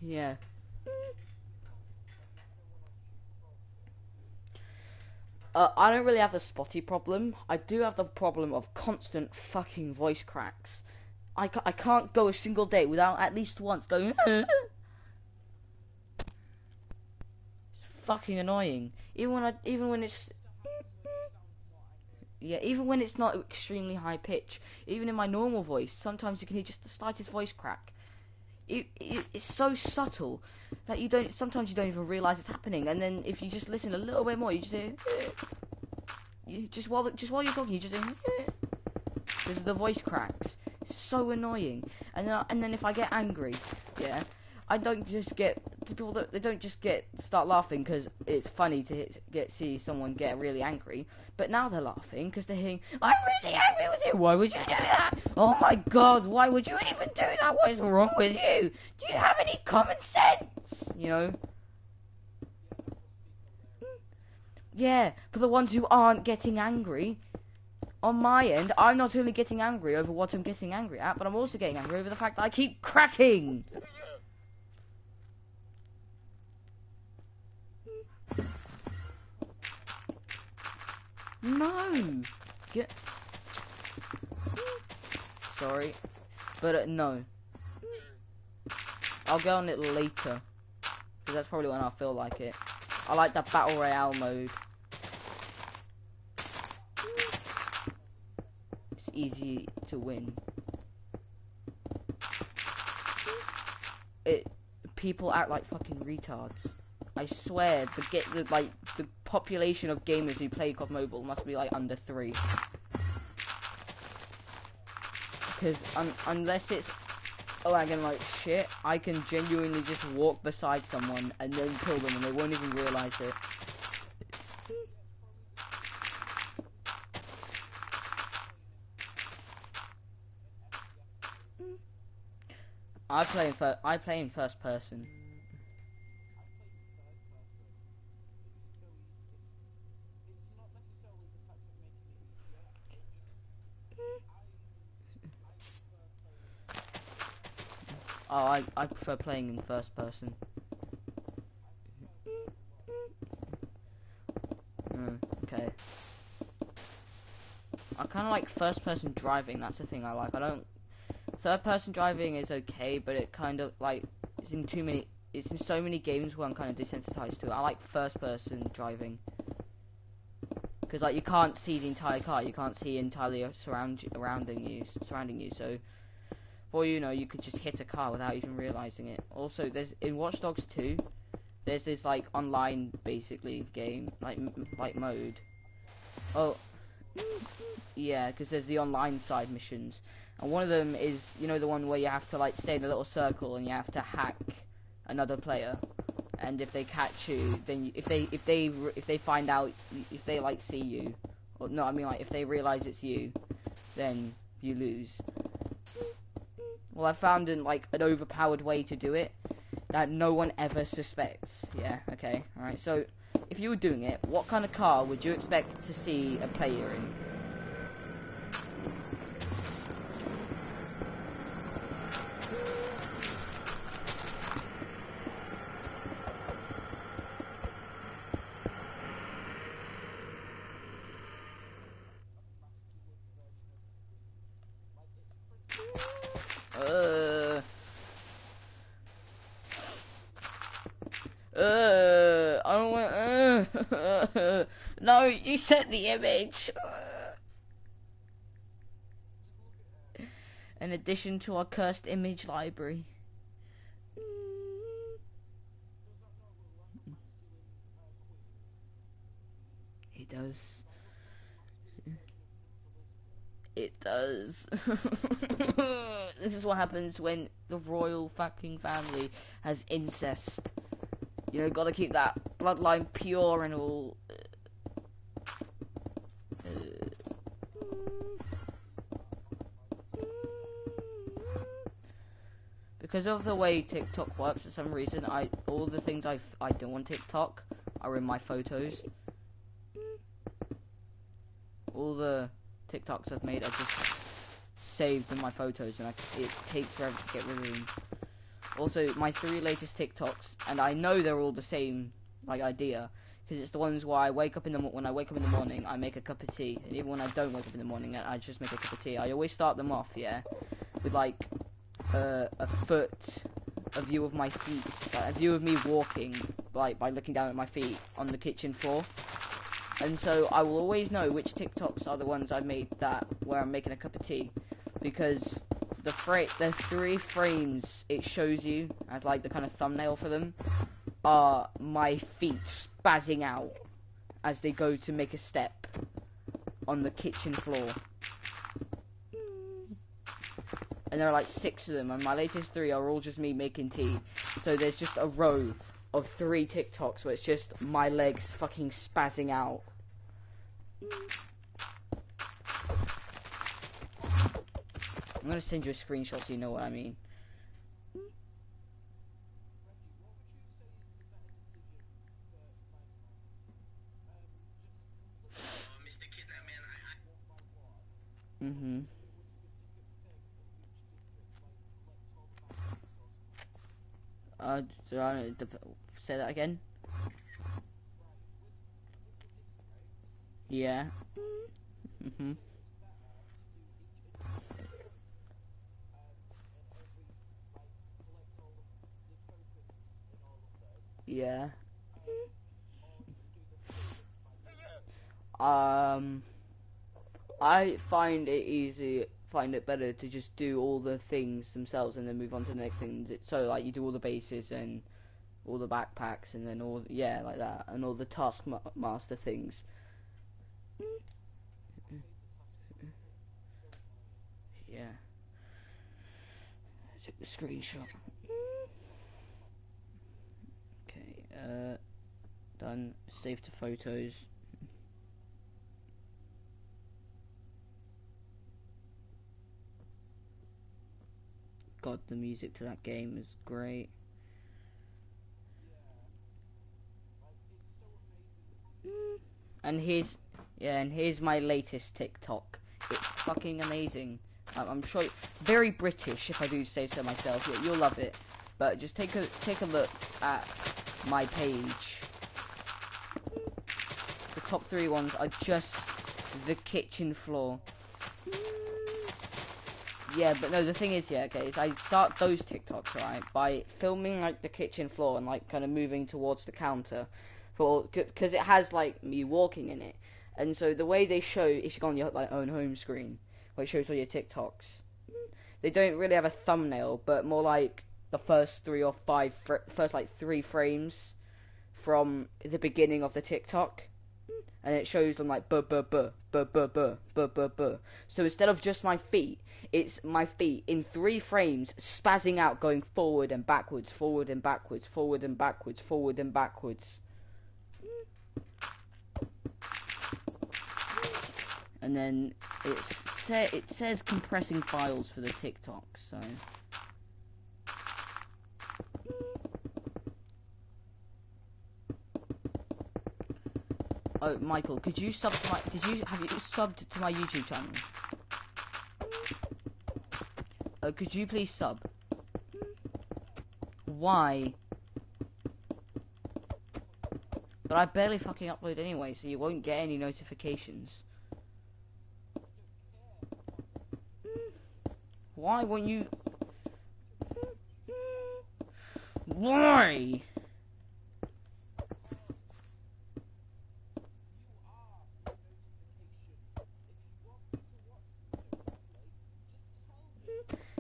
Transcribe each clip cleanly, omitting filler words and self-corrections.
Yeah. I don't really have the spotty problem. I do have the problem of constant fucking voice cracks. I can't go a single day without at least once going. It's fucking annoying. Even when it's yeah, even when it's not extremely high pitch, even in my normal voice, sometimes you can hear just the slightest voice crack. It's so subtle that sometimes you don't even realize it's happening, and then if you just listen a little bit more, you just hear, you just while you're talking, you just hear, because the voice cracks. It's so annoying. And then if I get angry, yeah, I don't just get people that they don't just start laughing because it's funny to see someone get really angry, but now they're laughing because they're hearing, I'm really angry with you. Why would you do that? Oh my god, why would you even do that? What is wrong with you? Do you have any common sense? You know? Yeah, for the ones who aren't getting angry, on my end, I'm not only getting angry over what I'm getting angry at, but I'm also getting angry over the fact that I keep cracking. No. Get. Sorry, but no. I'll get on it later, because that's probably when I feel like it. I like that battle royale mode. It's easy to win. People act like fucking retards. I swear, the population of gamers who play COD Mobile must be like under 3. Because unless it's lagging like shit, I can genuinely just walk beside someone and then kill them and they won't even realise it. I play in first person. Oh, I prefer playing in first person. Okay. I kind of like first person driving. That's the thing I like. I don't. Third person driving is okay, but it kind of like it's in too many. It's in so many games where I'm kind of desensitized to it. I like first person driving because like you can't see the entire car. You can't see entirely surrounding you. So for you know, you could just hit a car without even realizing it. Also, there's in Watch Dogs 2. There's this like online basically game like mode. Oh, yeah, because there's the online side missions, and one of them is the one where you have to like stay in a little circle and you have to hack another player, and if they catch you, then if they find out, if they like see you, or no, I mean like if they realize it's you, then you lose. Well, I found an overpowered way to do it that no one ever suspects. Yeah, okay, alright, so if you were doing it, what kind of car would you expect to see a player in? I don't want. No, you sent the image. In addition to our cursed image library. It does. It does. This is what happens when the royal fucking family has incest. Gotta keep that bloodline pure and all. Because of the way TikTok works, for some reason, all the things I do on TikTok are in my photos. All the TikToks I've made are just saved in my photos, and it takes forever to get rid of them. Also, my 3 latest TikToks, and I know they're all the same, like, idea, because it's the ones where I wake up when I wake up in the morning, I make a cup of tea, and even when I don't wake up in the morning, I just make a cup of tea. I always start them off, yeah, with, like, a view of my feet, a view of me walking, like, by looking down at my feet on the kitchen floor. And so I will always know which TikToks are the ones I've made where I'm making a cup of tea, because the 3 frames it shows you as like the kind of thumbnail for them are my feet spazzing out as they go to make a step on the kitchen floor. And there are like 6 of them, and my latest 3 are all just me making tea. So there's just a row of 3 TikToks where it's just my legs fucking spazzing out. I'm gonna send you a screenshot so you know what I mean. Say that again? Yeah. Yeah. I find it better to just do all the things themselves and then move on to the next thing. So like you do all the bases and all the backpacks and then like that, and all the taskmaster things. Yeah. I took the screenshot. Okay, done. Save to photos. God, the music to that game is great. And here's my latest TikTok. It's fucking amazing. I'm sure, very British if I do say so myself. You'll love it. But just take a look at my page. The top 3 ones are just the kitchen floor. Yeah, but no, the thing is, is I start those TikToks, right, by filming, like, the kitchen floor and, like, kind of moving towards the counter, because it has, like, me walking in it, and so the way they show, if you go on your, like, own home screen, where it shows all your TikToks, they don't really have a thumbnail, but more like the first 3 or 5, first, like, 3 frames from the beginning of the TikTok, and it shows them like buh buh buh buh buh buh buh buh buh. So instead of just my feet, it's my feet in 3 frames spazzing out, going forward and backwards, forward and backwards, forward and backwards, forward and backwards. And then it says compressing files for the TikTok, so. Oh, Michael, could you sub to my? Have you subbed to my YouTube channel? Could you please sub? Why? But I barely fucking upload anyway, so you won't get any notifications. Why won't you? Why?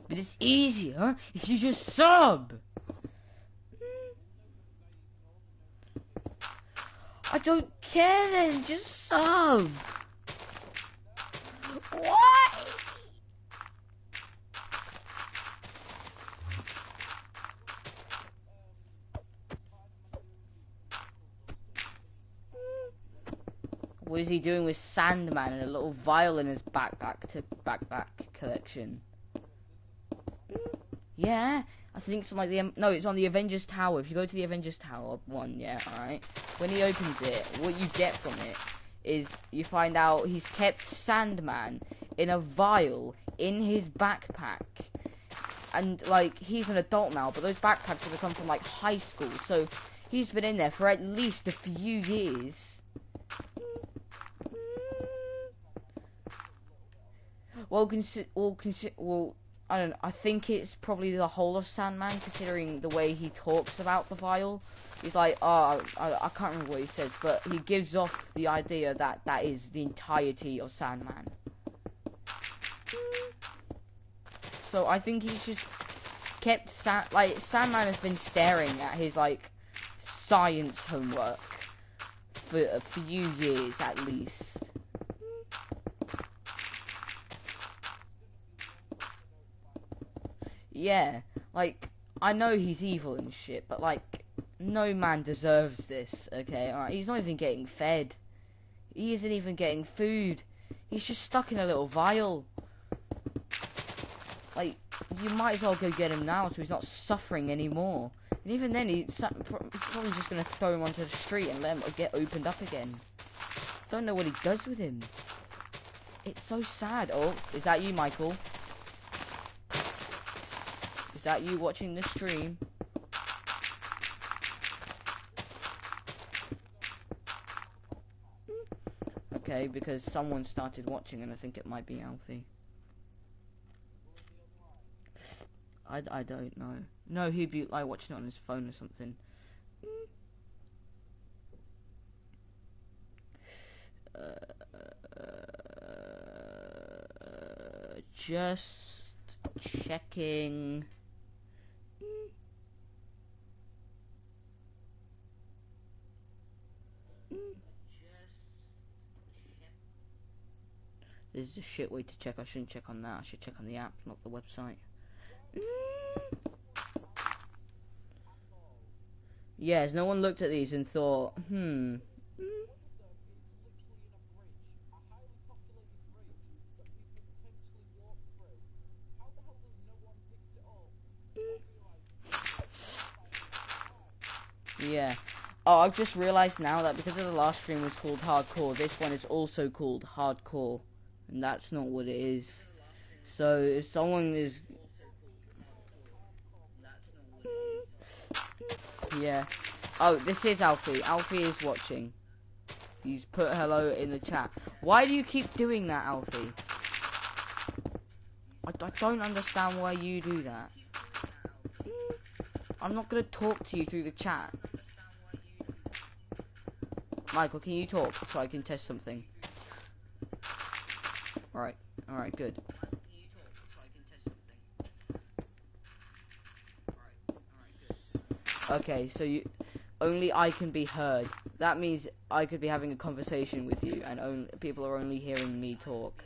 But it's easier if you just sub. I don't care then, just sub. Why? What is he doing with Sandman and a little vial in his backpack collection? Yeah, I think it's like no, it's on the Avengers Tower. If you go to the Avengers Tower one, yeah, alright. When he opens it, what you get from it is you find out he's kept Sandman in a vial in his backpack, and like he's an adult now, but those backpacks have come from like high school, so he's been in there for at least a few years. Well, I don't know, I think it's probably the whole of Sandman, considering the way he talks about the vial. He's like, oh, I can't remember what he says, but he gives off the idea that that is the entirety of Sandman. So I think he's just kept Sandman has been staring at his like science homework for a few years at least. Yeah, like I know he's evil and shit, but like no man deserves this. Okay, alright, he's not even getting fed. He isn't even getting food. He's just stuck in a little vial. Like, you might as well go get him now so he's not suffering anymore. And even then, he's probably just going to throw him onto the street and let him get opened up again. Don't know what he does with him. It's so sad. Oh, is that you, Michael? Is that you watching the stream? Okay, because someone started watching and I think it might be Alfie. I don't know. No, he'd be like watching it on his phone or something. Just checking. This is a shit way to check. I shouldn't check on that. I should check on the app, not the website. Yes, no one looked at these and thought, yeah. Oh, I've just realised now that because of the last stream was called Hardcore, this one is also called Hardcore. And that's not what it is. So, if someone is... Yeah. Oh, this is Alfie. Alfie is watching. He's put hello in the chat. Why do you keep doing that, Alfie? I don't understand why you do that. I'm not gonna talk to you through the chat. Michael, can you talk so I can test something? Alright, good. Okay, so only I can be heard. That means I could be having a conversation with you, and people are only hearing me talk.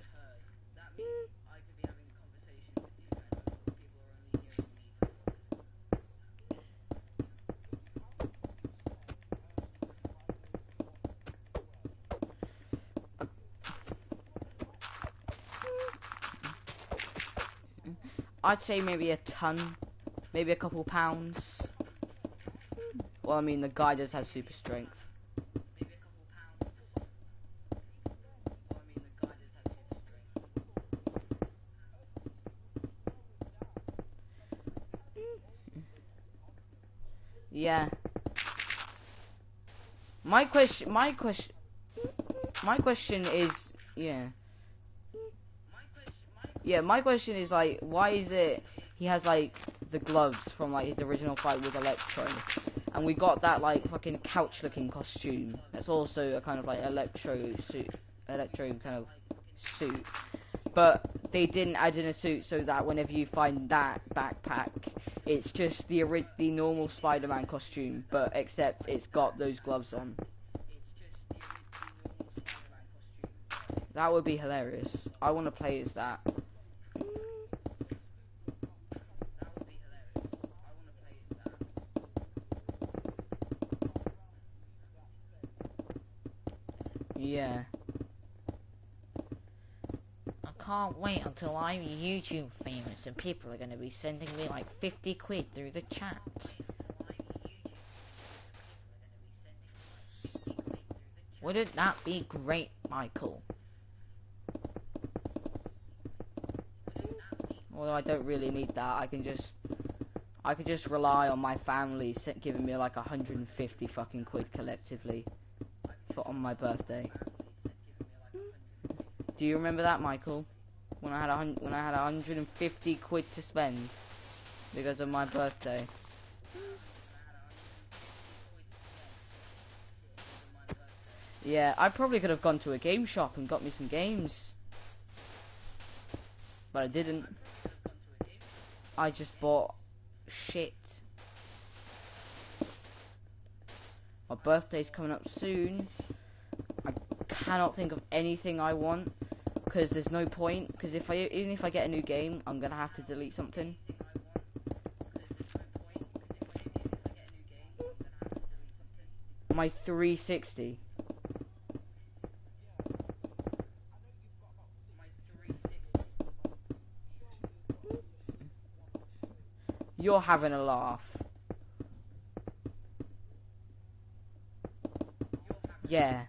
I'd say maybe a ton, maybe a couple pounds. Well, I mean, the guy does have super strength. Yeah. My question is, yeah. Yeah, my question is, like, why is it he has, like, the gloves from, like, his original fight with Electro, and we got that, like, fucking couch-looking costume that's also a kind of, like, Electro kind of suit, but they didn't add in a suit so that whenever you find that backpack, it's just the normal Spider-Man costume, but except it's got those gloves on. That would be hilarious. I want to play as that. Yeah. I can't wait until I'm YouTube famous and people are going to be sending me like 50 quid through the chat. Wouldn't that be great, Michael? Although I don't really need that. I could just rely on my family giving me like 150 fucking quid collectively for on my birthday. Do you remember that, Michael? When I had 150 quid to spend because of my birthday. Yeah, I probably could have gone to a game shop and got me some games, but I didn't. I just bought shit. My birthday's coming up soon. I cannot think of anything I want because there's no point. Because even if I get a new game, I'm gonna have to delete something. My 360. You're having a laugh. Yeah.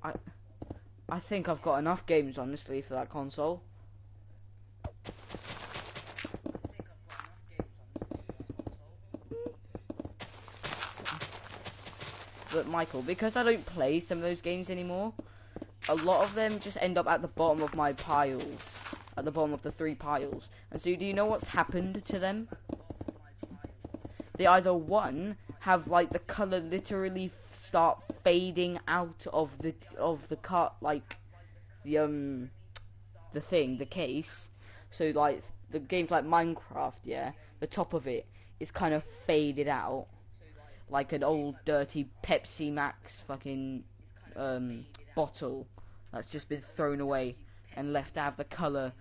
I think I've got enough games, honestly, for that console. But Michael, because I don't play some of those games anymore, a lot of them just end up at the bottom of my piles. At the bottom of the 3 piles. And so do you know what's happened to them? They either, one, have like the colour literally start fading out of the cut, like the case. So like the games like Minecraft, yeah, the top of it is kind of faded out, like an old dirty Pepsi Max fucking bottle that's just been thrown away and left to have the colour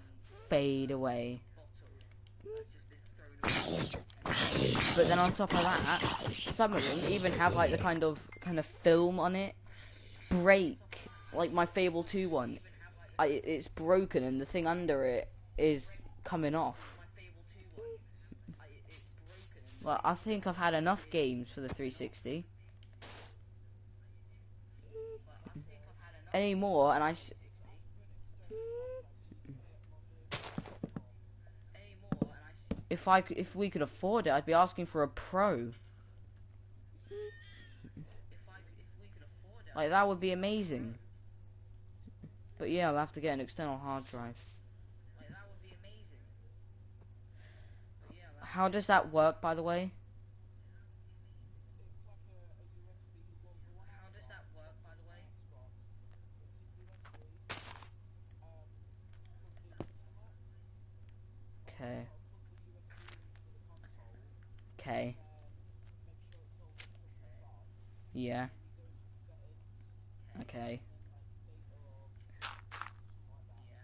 fade away. But then on top of that, some of them even have like the kind of film on it break, like my Fable 2 one. It's broken and the thing under it is coming off. Well, I think I've had enough games for the 360. Any more, and if we could afford it, I'd be asking for a Pro. Like, that would be amazing. But yeah, I'll have to get an external hard drive. How does that work, by the way? Okay. Okay. Yeah. Okay.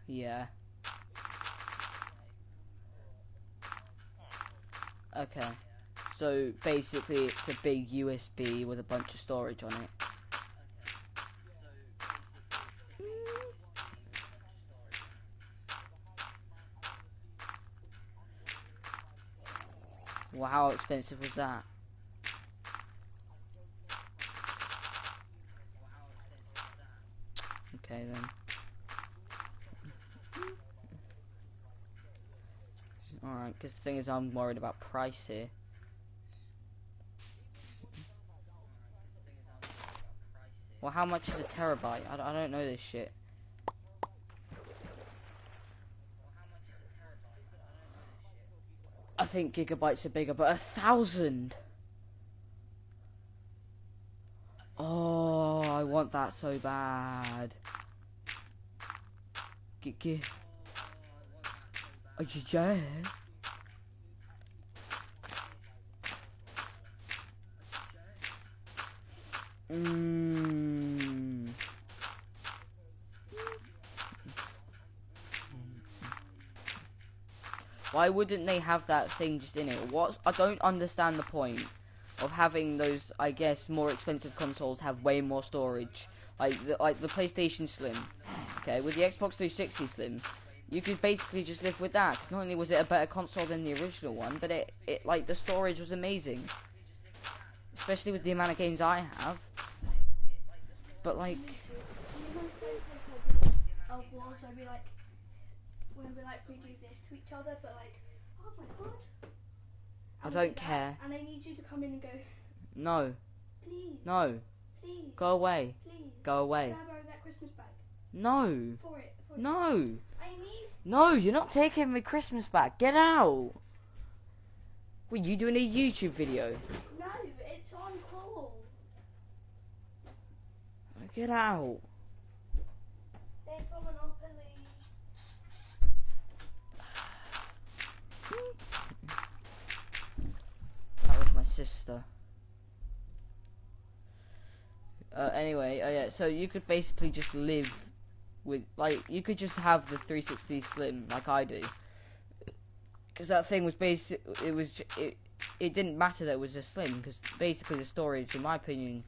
Yeah. Okay. So basically it's a big USB with a bunch of storage on it. Well, how expensive was that? Okay then. Alright, because the thing is I'm worried about price here. Well, how much is a terabyte? I don't know this shit. I think gigabytes are bigger, but 1,000! Oh, I want that so bad. Are you there? Mmm. Why wouldn't they have that thing just in it? What? I don't understand the point of having those, I guess, more expensive consoles have way more storage. Like the PlayStation Slim. Okay, with the Xbox 360 Slim, you could basically just live with that. 'Cause not only was it a better console than the original one, but it like the storage was amazing. Especially with the amount of games I have. But like, where we do this to each other, but oh my god. I don't care. And I need you to come in and go. No. Please. No. Please. Go away. Please. Go away. Can I borrow that Christmas bag? No. For it. No. I need. No, you're not taking my Christmas back. Get out. Wait, you doing a YouTube video? No, it's on call. Get out. They're from Monopoly. That was my sister. Anyway, yeah, so you could basically just live with, you could just have the 360 Slim like I do. Because that thing was it didn't matter that it was a Slim, because basically the storage, in my opinion,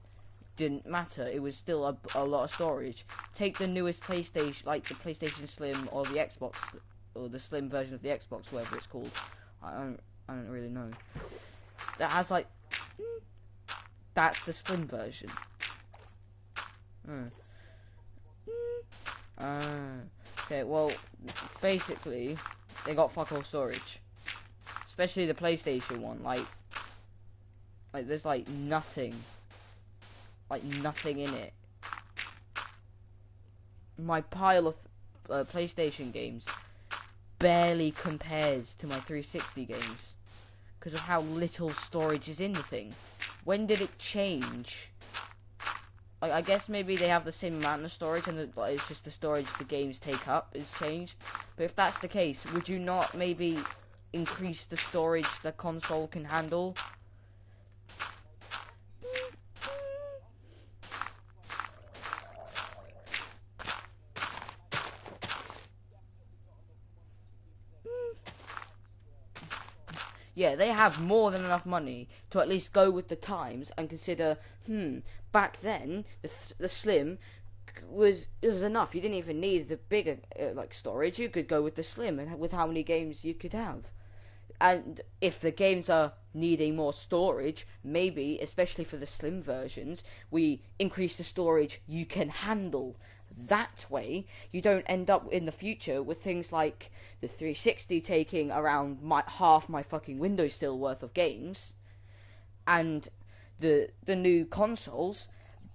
didn't matter. It was still a lot of storage. Take the newest PlayStation, like the PlayStation Slim or the Xbox, or the Slim version of the Xbox, whatever it's called. I don't really know. That has that's the Slim version. Okay, well, basically, they got fuck all storage. Especially the PlayStation one, like there's nothing in it. My pile of PlayStation games barely compares to my 360 games because of how little storage is in the thing. When did it change? I guess maybe they have the same amount of storage and it's just the storage the games take up is changed. But if that's the case, would you not maybe increase the storage the console can handle? Yeah, they have more than enough money to at least go with the times and consider, back then the Slim was enough. You didn't even need the bigger storage. You could go with the Slim and with how many games you could have. And if the games are needing more storage, maybe, especially for the Slim versions, we increase the storage you can handle. That way, you don't end up in the future with things like the 360 taking around half my fucking Windows still worth of games, and the new consoles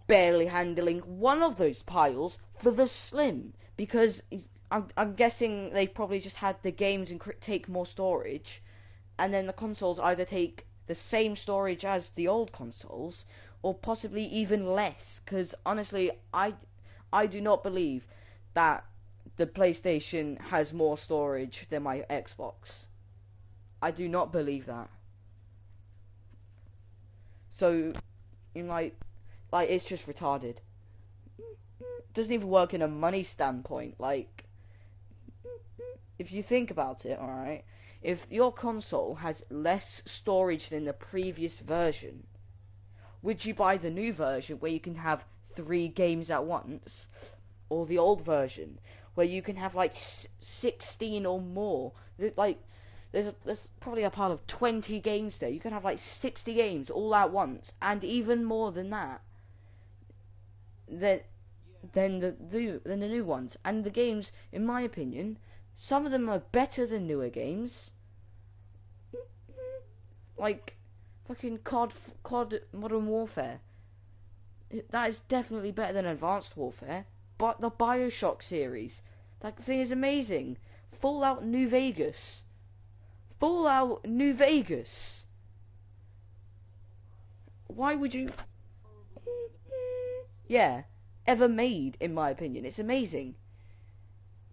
barely handling one of those piles for the Slim, because I'm guessing they probably just had the games and take more storage, and then the consoles either take the same storage as the old consoles, or possibly even less, because honestly, I do not believe that the PlayStation has more storage than my Xbox. I do not believe that. So, it's just retarded. Doesn't even work in a money standpoint. If you think about it, alright, if your console has less storage than the previous version, would you buy the new version where you can have 3 games at once, or the old version where you can have 16 or more? There's probably a pile of 20 games there. You can have 60 games all at once, and even more than that. Than the new ones. And the games, in my opinion, some of them are better than newer games. Fucking COD Modern Warfare. That is definitely better than Advanced Warfare. But the BioShock series, that thing is amazing. Fallout New Vegas. Why would you? Yeah, ever made, in my opinion. It's amazing.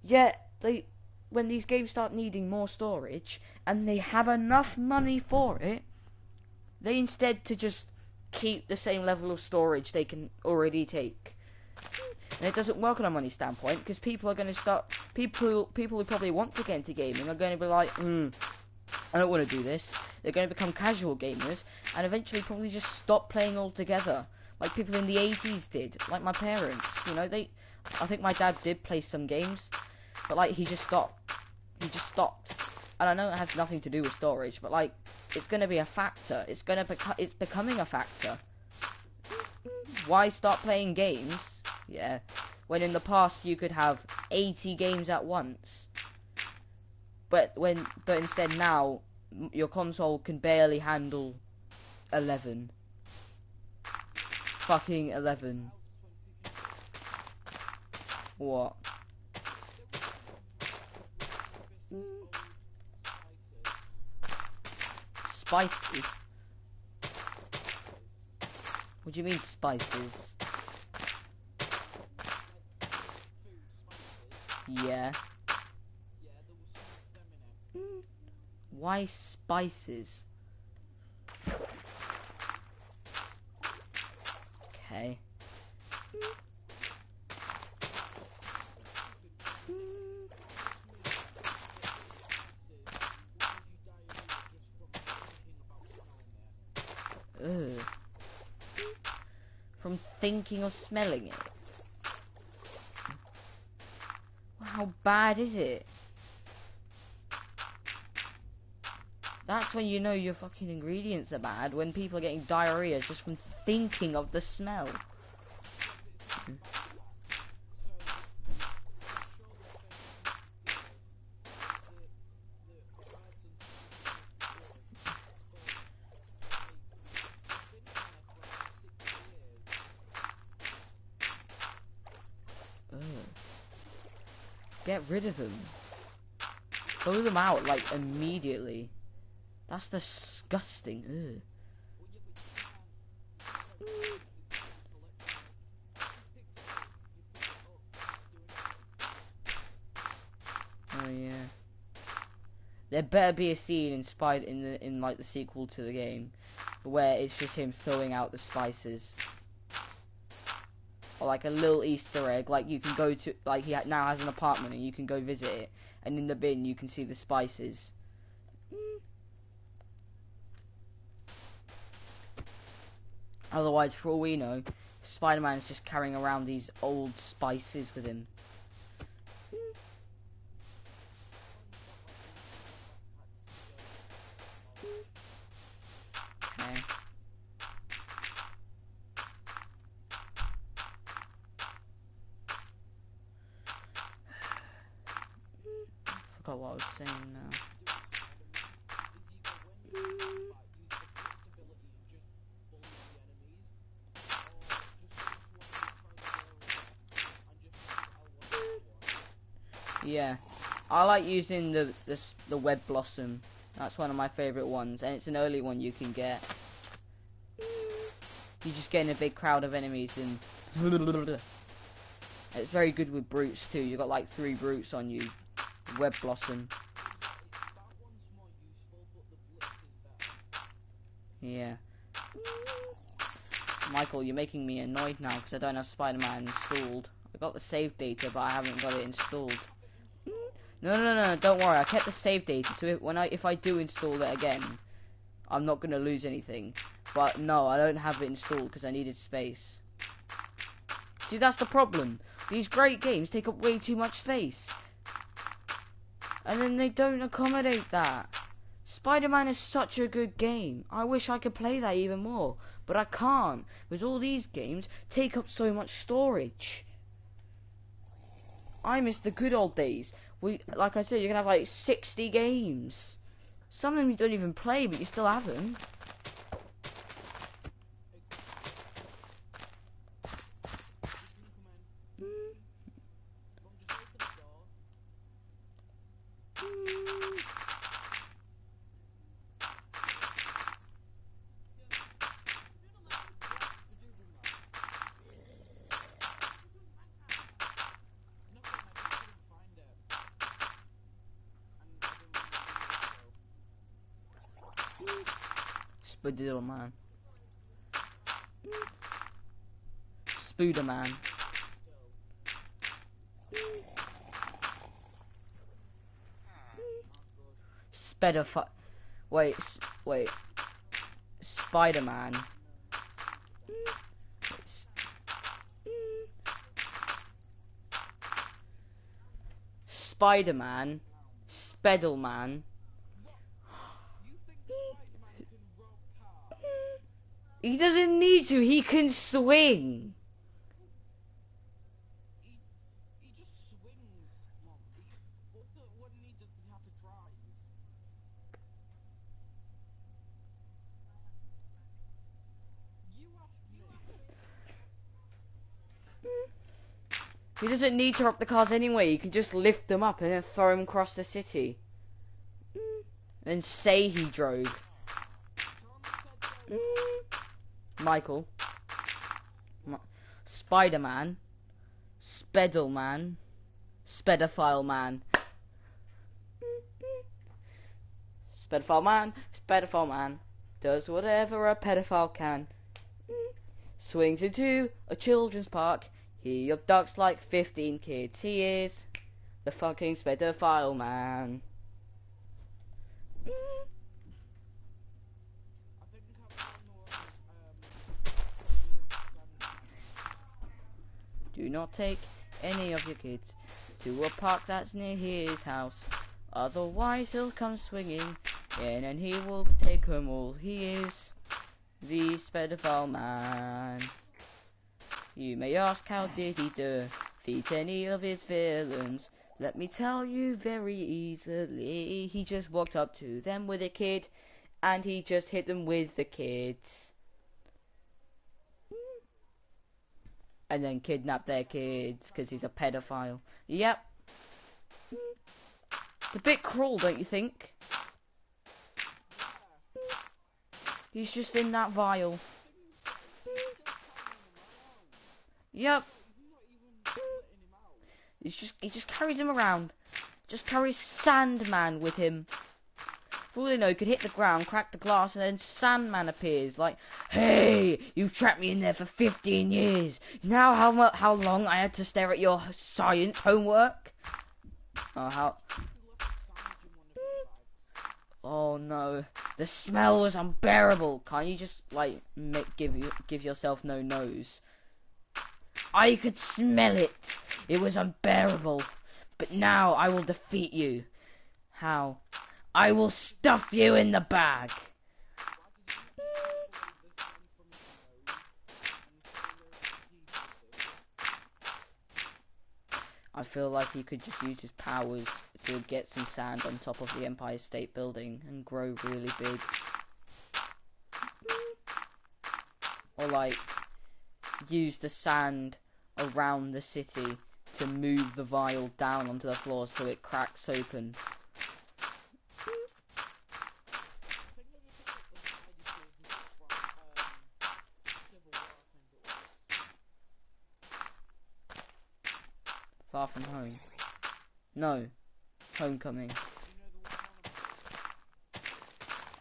Yet when these games start needing more storage and they have enough money for it, they instead to just keep the same level of storage they can already take. And it doesn't work on a money standpoint, because people are going to start, people who probably want to get into gaming are going to be like, I don't want to do this. They're going to become casual gamers and eventually probably just stop playing altogether, like people in the 80s did, like my parents. I think my dad did play some games, but he just stopped. And I know it has nothing to do with storage, but it's going to be a factor. It's becoming a factor. Why start playing games? Yeah, when in the past you could have 80 games at once, but instead now your console can barely handle 11. Fucking 11. What? Spices? What do you mean spices? Yeah. Why spices? Okay. Ugh. From thinking or smelling it? How bad is it? That's when you know your fucking ingredients are bad, when people are getting diarrhea just from thinking of the smell. Ugh. Get rid of them. Throw them out, like, immediately. That's disgusting. Ugh. Oh yeah. There better be a scene in like the sequel to the game where it's just him throwing out the spices. Or like a little Easter egg, like you can go to, like now has an apartment and you can go visit it, and in the bin you can see the spices. Otherwise, for all we know, Spider-Man is just carrying around these old spices with him. Okay. Forgot what I was saying now. Yeah, I like using the Web Blossom. That's one of my favourite ones, and it's an early one you can get. You just get in a big crowd of enemies and it's very good with brutes too. You got like 3 brutes on you. Web Blossom. Yeah. Michael, you're making me annoyed now because I don't have Spider-Man installed. I got the save data, but I haven't got it installed. No, don't worry. I kept the save data, so if I do install it again, I'm not gonna lose anything. But no, I don't have it installed because I needed space. See, that's the problem. These great games take up way too much space, and then they don't accommodate that. Spider-Man is such a good game. I wish I could play that even more, but I can't because all these games take up so much storage. I miss the good old days. Like I said, you can have like 60 games. Some of them you don't even play, but you still have them. Spiderman. Spooderman. Wait, wait. Spider-Man. Spider-Man. Speddleman. He doesn't need to, he can swing. He doesn't need to rob the cars anyway. He can just lift them up and then throw them across the city. And then say he drove. Michael. Spider-Man. Spedalman. Spedophile man. Pedophile man, pedophile man, does whatever a pedophile can. Swings into a children's park, he abducts like 15 kids. He is the fucking pedophile man. Do not take any of your kids to a park that's near his house, otherwise he'll come swinging in and he will take them all. He is the pedophile man. You may ask, how did he defeat any of his villains? Let me tell you very easily. He just walked up to them with a kid and he just hit them with the kids. And then kidnapped their kids because he's a pedophile. Yep. It's a bit cruel, don't you think? He's just in that vial. Yep. He just carries him around. Just carries Sandman with him. For all they know, he could hit the ground, crack the glass, and then Sandman appears. Like, hey, you've trapped me in there for 15 years. Now how long I had to stare at your science homework? Oh, how... Oh no, the smell was unbearable. Can't you just like give yourself no nose? I could smell it. It was unbearable. But now I will defeat you. How? I will stuff you in the bag. I feel like he could just use his powers to get some sand on top of the Empire State Building and grow really big. Or like, use the sand around the city to move the vial down onto the floor so it cracks open. Far From Home. No. Homecoming.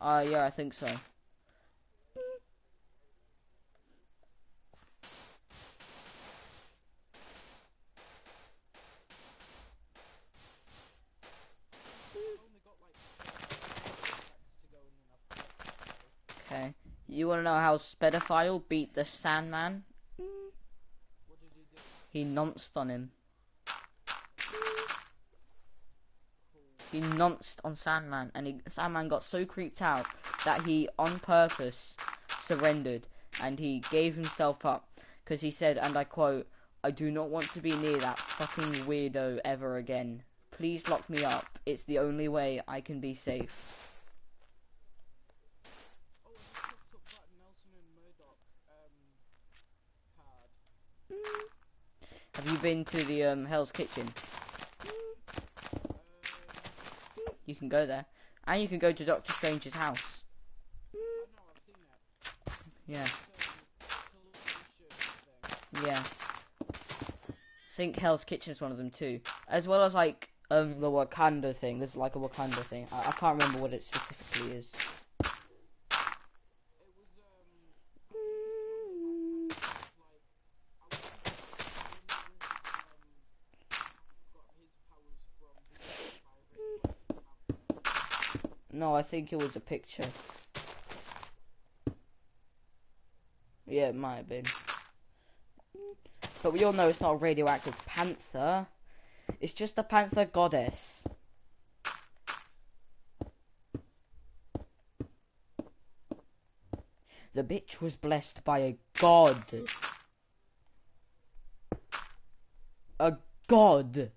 Yeah, I think so. Okay. You wanna know how Spedophile beat the Sandman? He nonced on him. He nonced on Sandman, and Sandman got so creeped out that he, on purpose, surrendered, and he gave himself up, because he said, and I quote, "I do not want to be near that fucking weirdo ever again. Please lock me up. It's the only way I can be safe." Have you been to the Hell's Kitchen? You can go there. And you can go to Doctor Strange's house. Yeah. Yeah. I think Hell's Kitchen is one of them too. As well as like the Wakanda thing. There's like a Wakanda thing. I can't remember what it specifically is. No, I think it was a picture. Yeah, it might have been. But we all know it's not a radioactive panther. It's just a panther goddess. The bitch was blessed by a god. A god.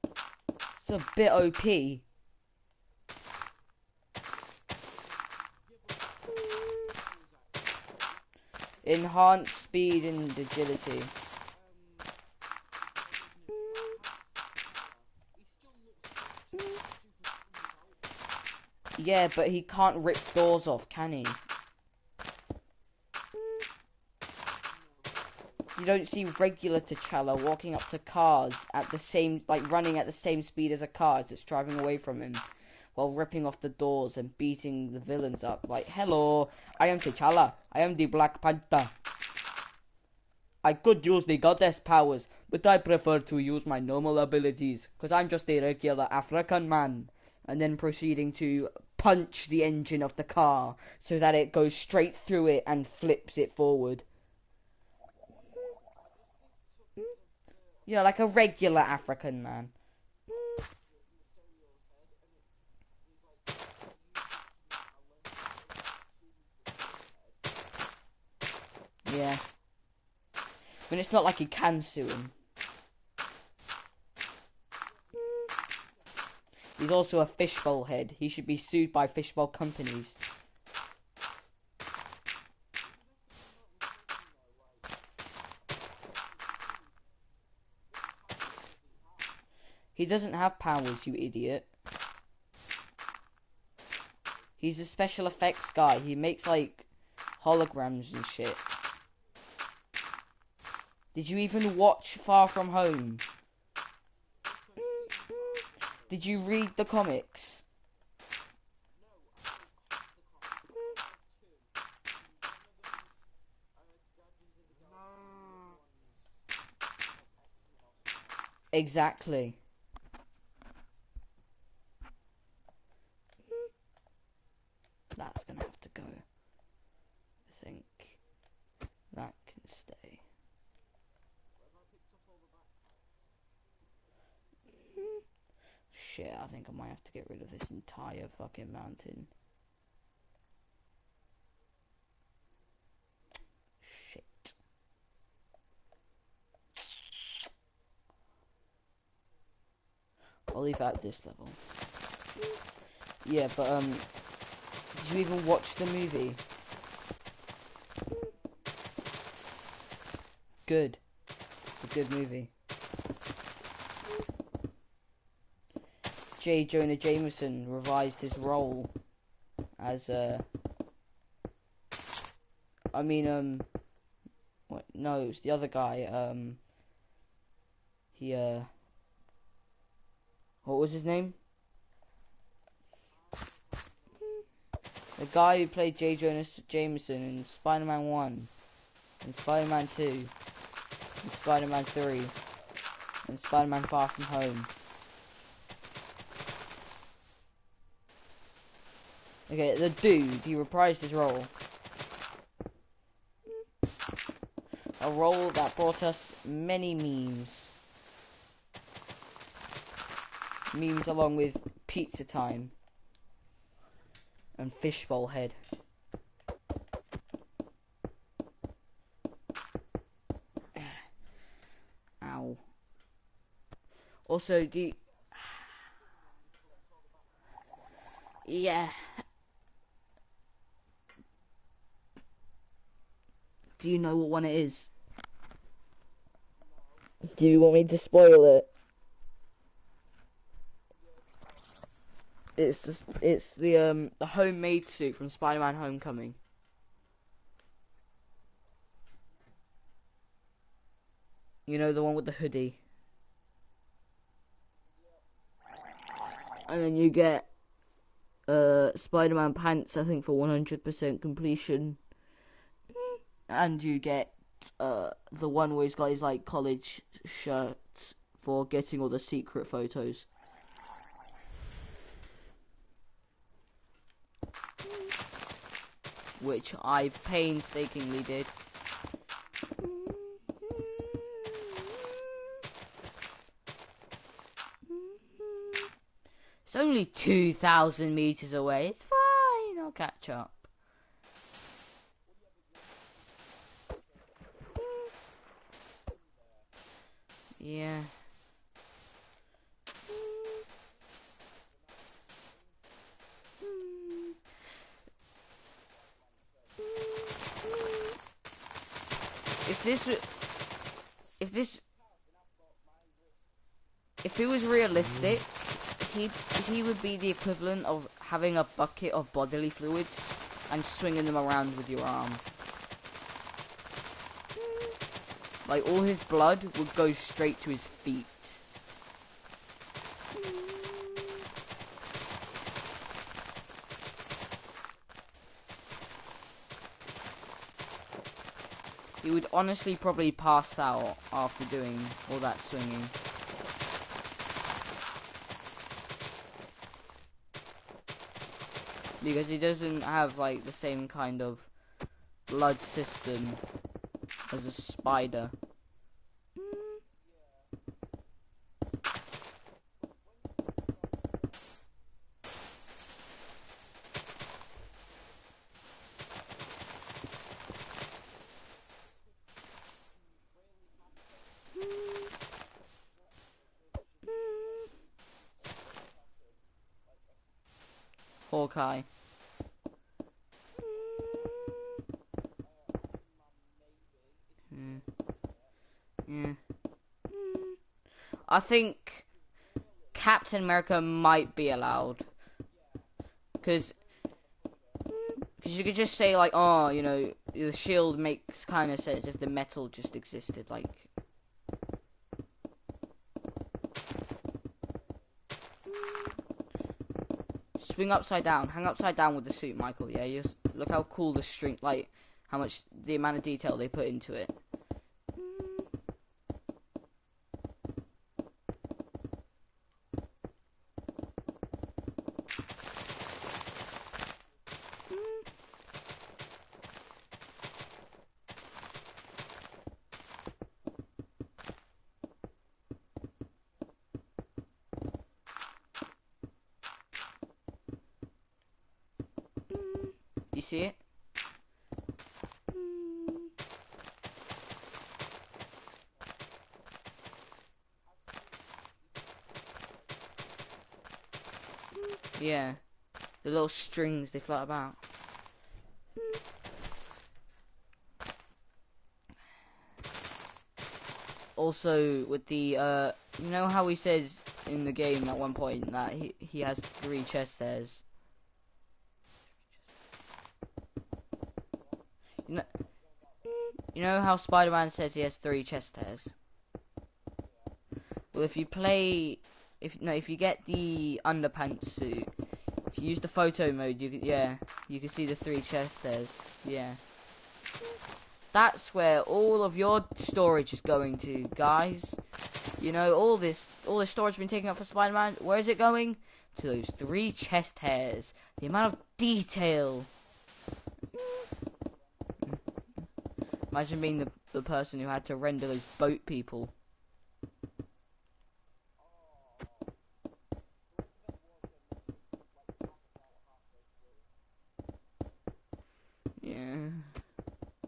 It's a bit OP. Enhanced speed and agility. Yeah, but he can't rip doors off, can he? You don't see regular T'Challa walking up to cars at the same, like running at the same speed as a car as it's driving away from him, while ripping off the doors and beating the villains up. Like, hello, I am T'Challa. I am the Black Panther. I could use the goddess powers, but I prefer to use my normal abilities, because I'm just a regular African man. And then proceeding to punch the engine of the car so that it goes straight through it and flips it forward. You know, like a regular African man. Yeah. I mean, it's not like he can sue him. He's also a fishbowl head. He should be sued by fishbowl companies. He doesn't have powers, you idiot. He's a special effects guy. He makes, like, holograms and shit. Did you even watch Far From Home? Did you read the comics? Exactly. That's gonna have to go. I think that can stay. Shit, I think I might have to get rid of this entire fucking mountain. Shit. I'll leave it at this level. Yeah, but did you even watch the movie? Good. It's a good movie. J. Jonah Jameson revised his role as what, no, it was the other guy. He what was his name? The guy who played J. Jonah Jameson in Spider-Man 1, and Spider-Man 2, and Spider-Man 3, and Spider-Man Far From Home. Okay, the dude, he reprised his role. A role that brought us many memes. Memes along with Pizza Time and Fishbowl Head. Ow. Also, yeah. Do you know what one it is? Do you want me to spoil it? It's the homemade suit from Spider-Man Homecoming. You know, the one with the hoodie. And then you get Spider-Man pants, I think, for 100% completion. And you get the one where he's got his like college shirt for getting all the secret photos. Which I painstakingly did. It's only 2,000 meters away. It's fine. I'll catch up. Yeah. If it was realistic, he he would be the equivalent of having a bucket of bodily fluids and swinging them around with your arm. Like all his blood would go straight to his feet. He would honestly probably pass out after doing all that swinging. Because he doesn't have like the same kind of blood system as a spider. Hawkeye. Yeah. I think Captain America might be allowed. Because you could just say like, oh, you know, the shield makes kind of sense if the metal just existed, like. Swing upside down, hang upside down with the suit, Michael. Yeah, you look how cool the string, like, how much the amount of detail they put into it. You see it? Yeah, the little strings they float about. Also, with the you know how he says in the game at one point that he has 3 chest hairs. You know how Spider-Man says he has 3 chest hairs? Well, if you get the underpants suit, if you use the photo mode, you can see the 3 chest hairs. Yeah. That's where all of your storage is going to, guys. You know, all this storage has been taken up for Spider-Man. Where is it going? To those 3 chest hairs. The amount of detail. Imagine being the person who had to render those boat people. Yeah.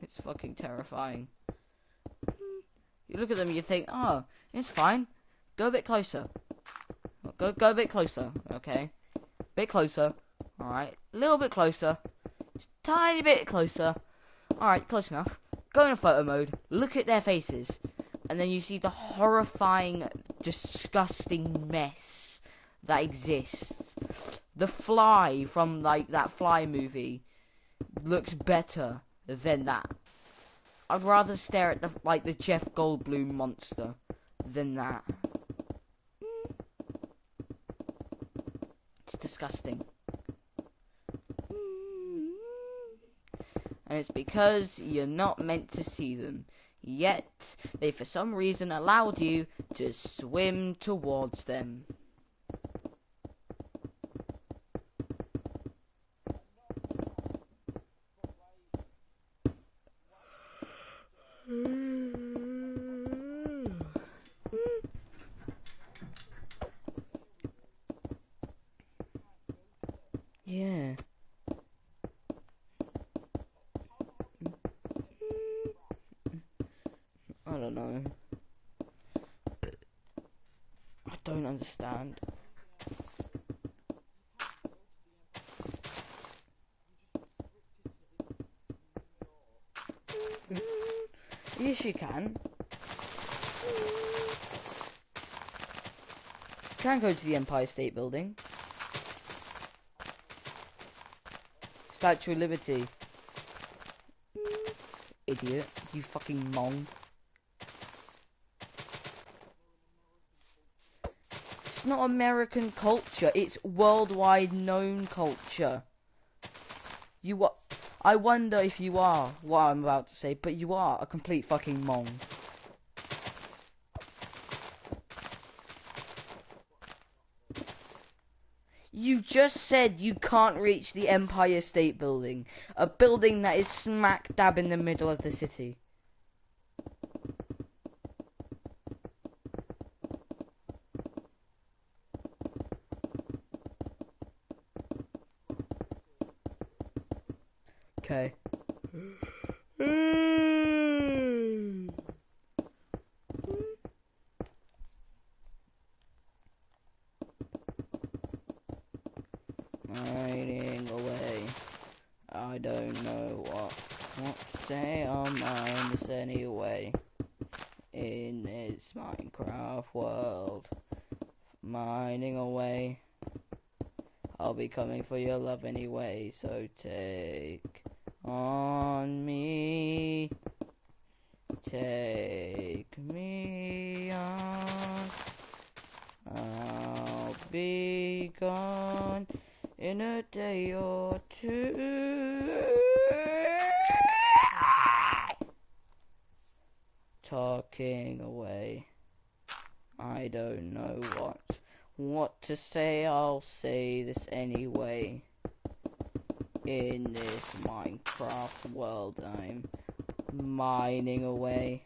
It's fucking terrifying. You look at them and you think, oh, it's fine. Go a bit closer. Go a bit closer, okay? Bit closer. Alright. A little bit closer. Just tiny bit closer. Alright, close enough. Go in a photo mode. Look at their faces. And then you see the horrifying, disgusting mess that exists. The Fly from, like, that Fly movie looks better than that. I'd rather stare at the Jeff Goldblum monster than that. It's disgusting. And it's because you're not meant to see them. Yet, they for some reason allowed you to swim towards them. Yeah. I don't know. I don't understand. Yes, you can. Can go to the Empire State Building. Statue of Liberty. Idiot. You fucking mong. It's not American culture. It's worldwide known culture. You are... I wonder if you are what I'm about to say, but you are a complete fucking mong. You just said you can't reach the Empire State Building, a building that is smack dab in the middle of the city. Okay. Hiding away. I don't know what to say on mine this anyway. In this Minecraft world, mining away. I'll be coming for your love anyway, so take on me. Take me on. I'll be gone in a day or two. Talking away. I don't know what to say. I'll say this anyway. In this Minecraft world, I'm mining away.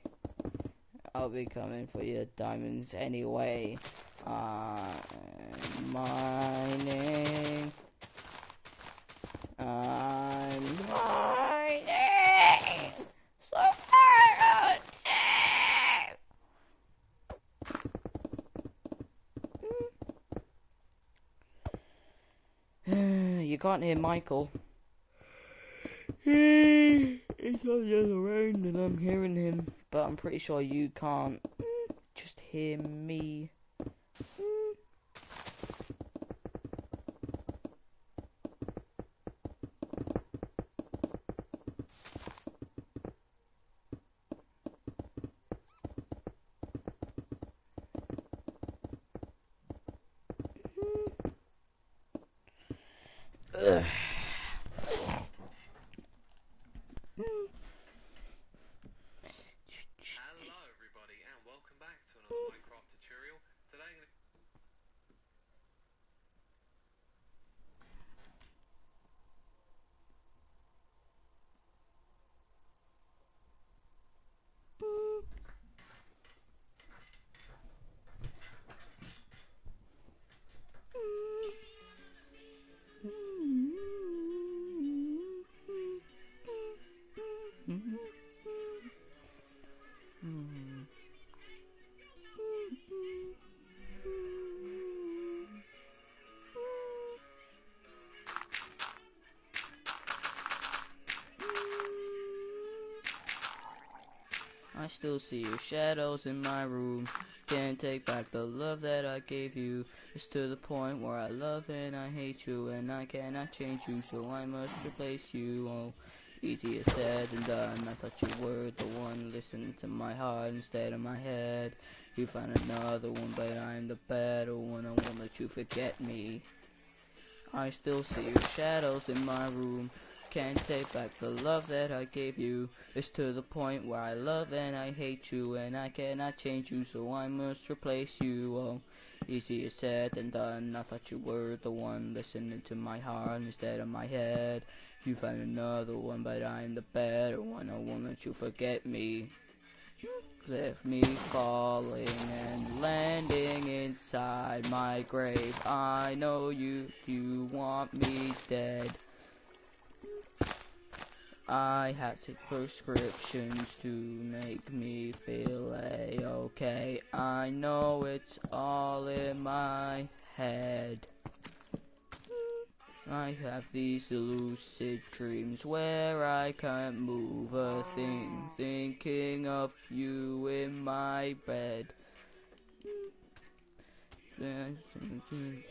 I'll be coming for your diamonds anyway. I'm mining. I'm mining. So you can't hear Michael. It's on the other end and I'm hearing him, but I'm pretty sure you can't just hear me. Ugh. Hello everybody and welcome back to another Minecraft tutorial. Today I'm going to... I still see your shadows in my room. Can't take back the love that I gave you. It's to the point where I love and I hate you, and I cannot change you, so I must replace you. Oh, easier said than done. I thought you were the one listening to my heart instead of my head. You found another one, but I'm the better one. I won't let you forget me. I still see your shadows in my room. Can't take back the love that I gave you. It's to the point where I love and I hate you, and I cannot change you, so I must replace you. Oh, easier said than done. I thought you were the one listening to my heart instead of my head. You found another one, but I'm the better one. I won't let you forget me. Left me falling and landing inside my grave. I know you want me dead. I had to prescriptions to make me feel a-okay. I know it's all in my head. I have these lucid dreams where I can't move a thing, thinking of you in my bed.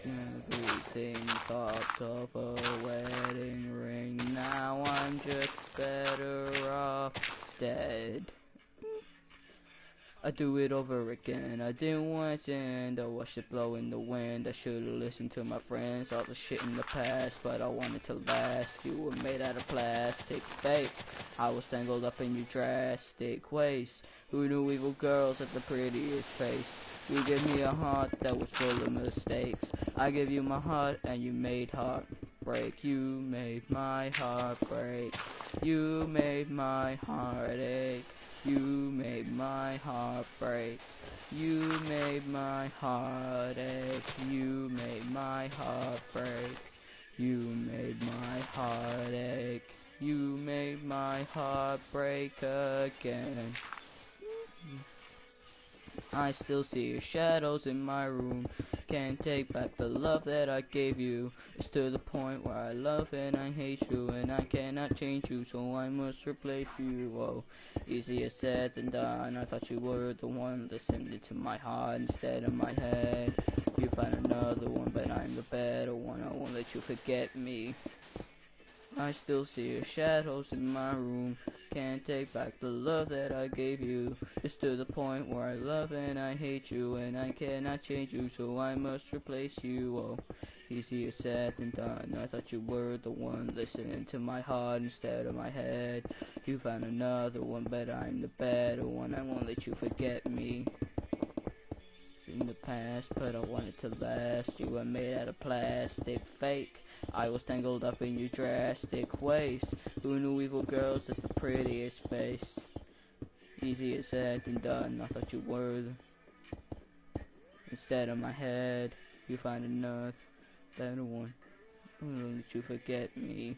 Everything thoughts of a wedding ring. Now I'm just better off dead. I do it over again. I didn't want to end. I watched it blow in the wind. I should've listened to my friends. All the shit in the past, but I wanted to last. You were made out of plastic, fake. I was tangled up in your drastic ways. Who knew evil girls had the prettiest face? You gave me a heart that was full of mistakes. I gave you my heart and you made heart break. You made my heart break. You made my heart ache. You made my heart break. You made my heart ache. You made my heart break. You made my heart ache. You made my heart break again. I still see your shadows in my room. Can't take back the love that I gave you. It's to the point where I love and I hate you, and I cannot change you, so I must replace you. Oh, easier said than done. I thought you were the one listening to my heart instead of my head. You found another one, but I'm the better one. I won't let you forget me. I still see your shadows in my room. Can't take back the love that I gave you. It's to the point where I love and I hate you, and I cannot change you, so I must replace you. Oh, easier said than done. I thought you were the one listening to my heart instead of my head. You found another one, but I'm the better one. I won't let you forget me. In the past, but I want it to last. You were made out of plastic, fake. I was tangled up in your drastic ways. Who knew evil girls had the prettiest face? Easier said than done. I thought you were instead of my head. You find another better one. Won't let you forget me.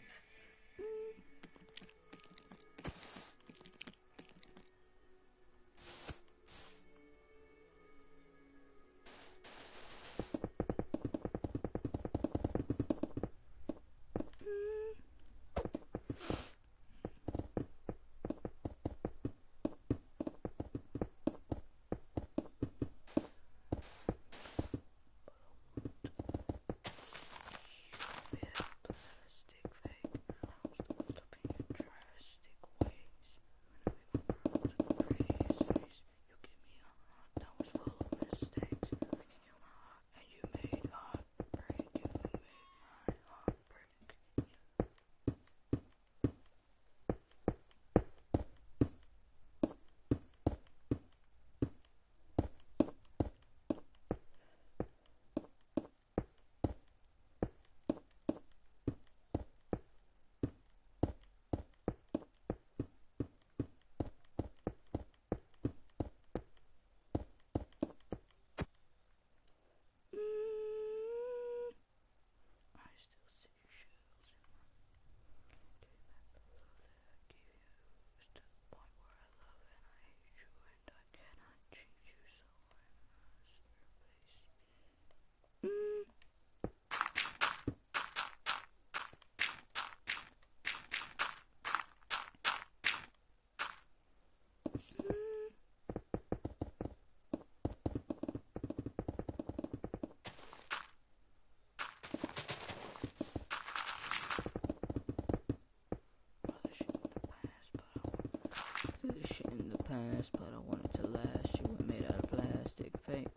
In the past, but I want it to last. You were made out of plastic, fake.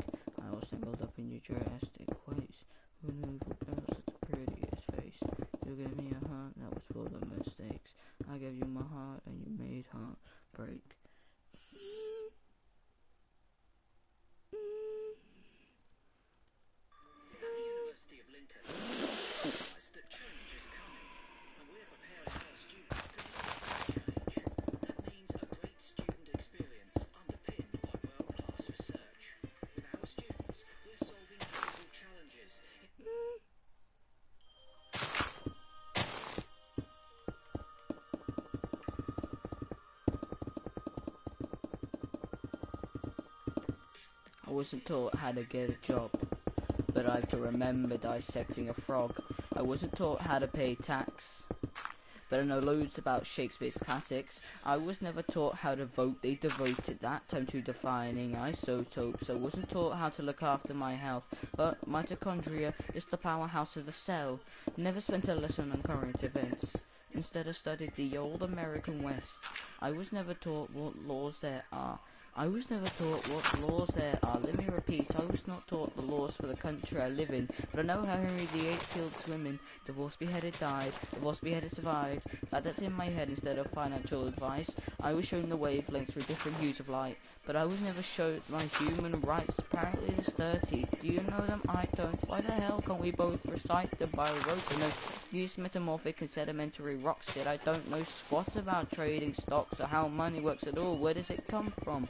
I was tangled up in your drastic ways. Who knew evil girls with the prettiest face? You gave me a heart that was full of mistakes. I gave you my heart and you made heart break. At the University of Lincoln, we realise that change is coming, and we're preparing our students to deliver that change. That means a great student experience underpinned by world-class research. With our students, we're solving global challenges. I wasn't taught how to get a job, but I can remember dissecting a frog. I wasn't taught how to pay tax, but I know loads about Shakespeare's classics. I was never taught how to vote, they devoted that time to defining isotopes. I wasn't taught how to look after my health, but mitochondria is the powerhouse of the cell. Never spent a lesson on current events. Instead I studied the old American West. I was never taught what laws there are. I was never taught what laws there are. Let me repeat, I was not taught the laws for the country I live in, but I know how Henry VIII killed women, divorced beheaded died, divorced beheaded survived. That's in my head instead of financial advice. I was shown the wavelengths through different hues of light, but I was never shown my human rights. Apparently there's 30. Do you know them? I don't. Why the hell can't we both recite them by rote? I know use metamorphic and sedimentary rocks yet I don't know squat about trading stocks or how money works at all. Where does it come from?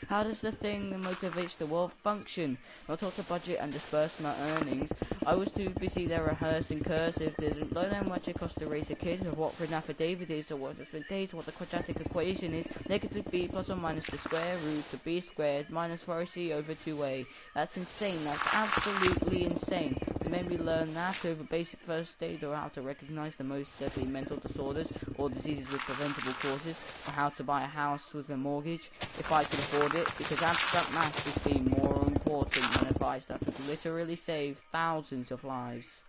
How does the thing that motivates the world function? Not taught to budget and disperse my earnings. I was too busy there rehearsing cursive. Didn't learn how much it costs to raise a kid, or what for an affidavit is, or what for days, what the quadratic equation is. Negative b plus or minus the square root of b squared minus 4ac over 2a. That's insane. That's absolutely insane. They made me learn that over basic first aid, or how to recognize the most deadly mental disorders or diseases with preventable causes, or how to buy a house with a mortgage if I could afford it, because abstract maths has been more important than advice that would literally save thousands of lives.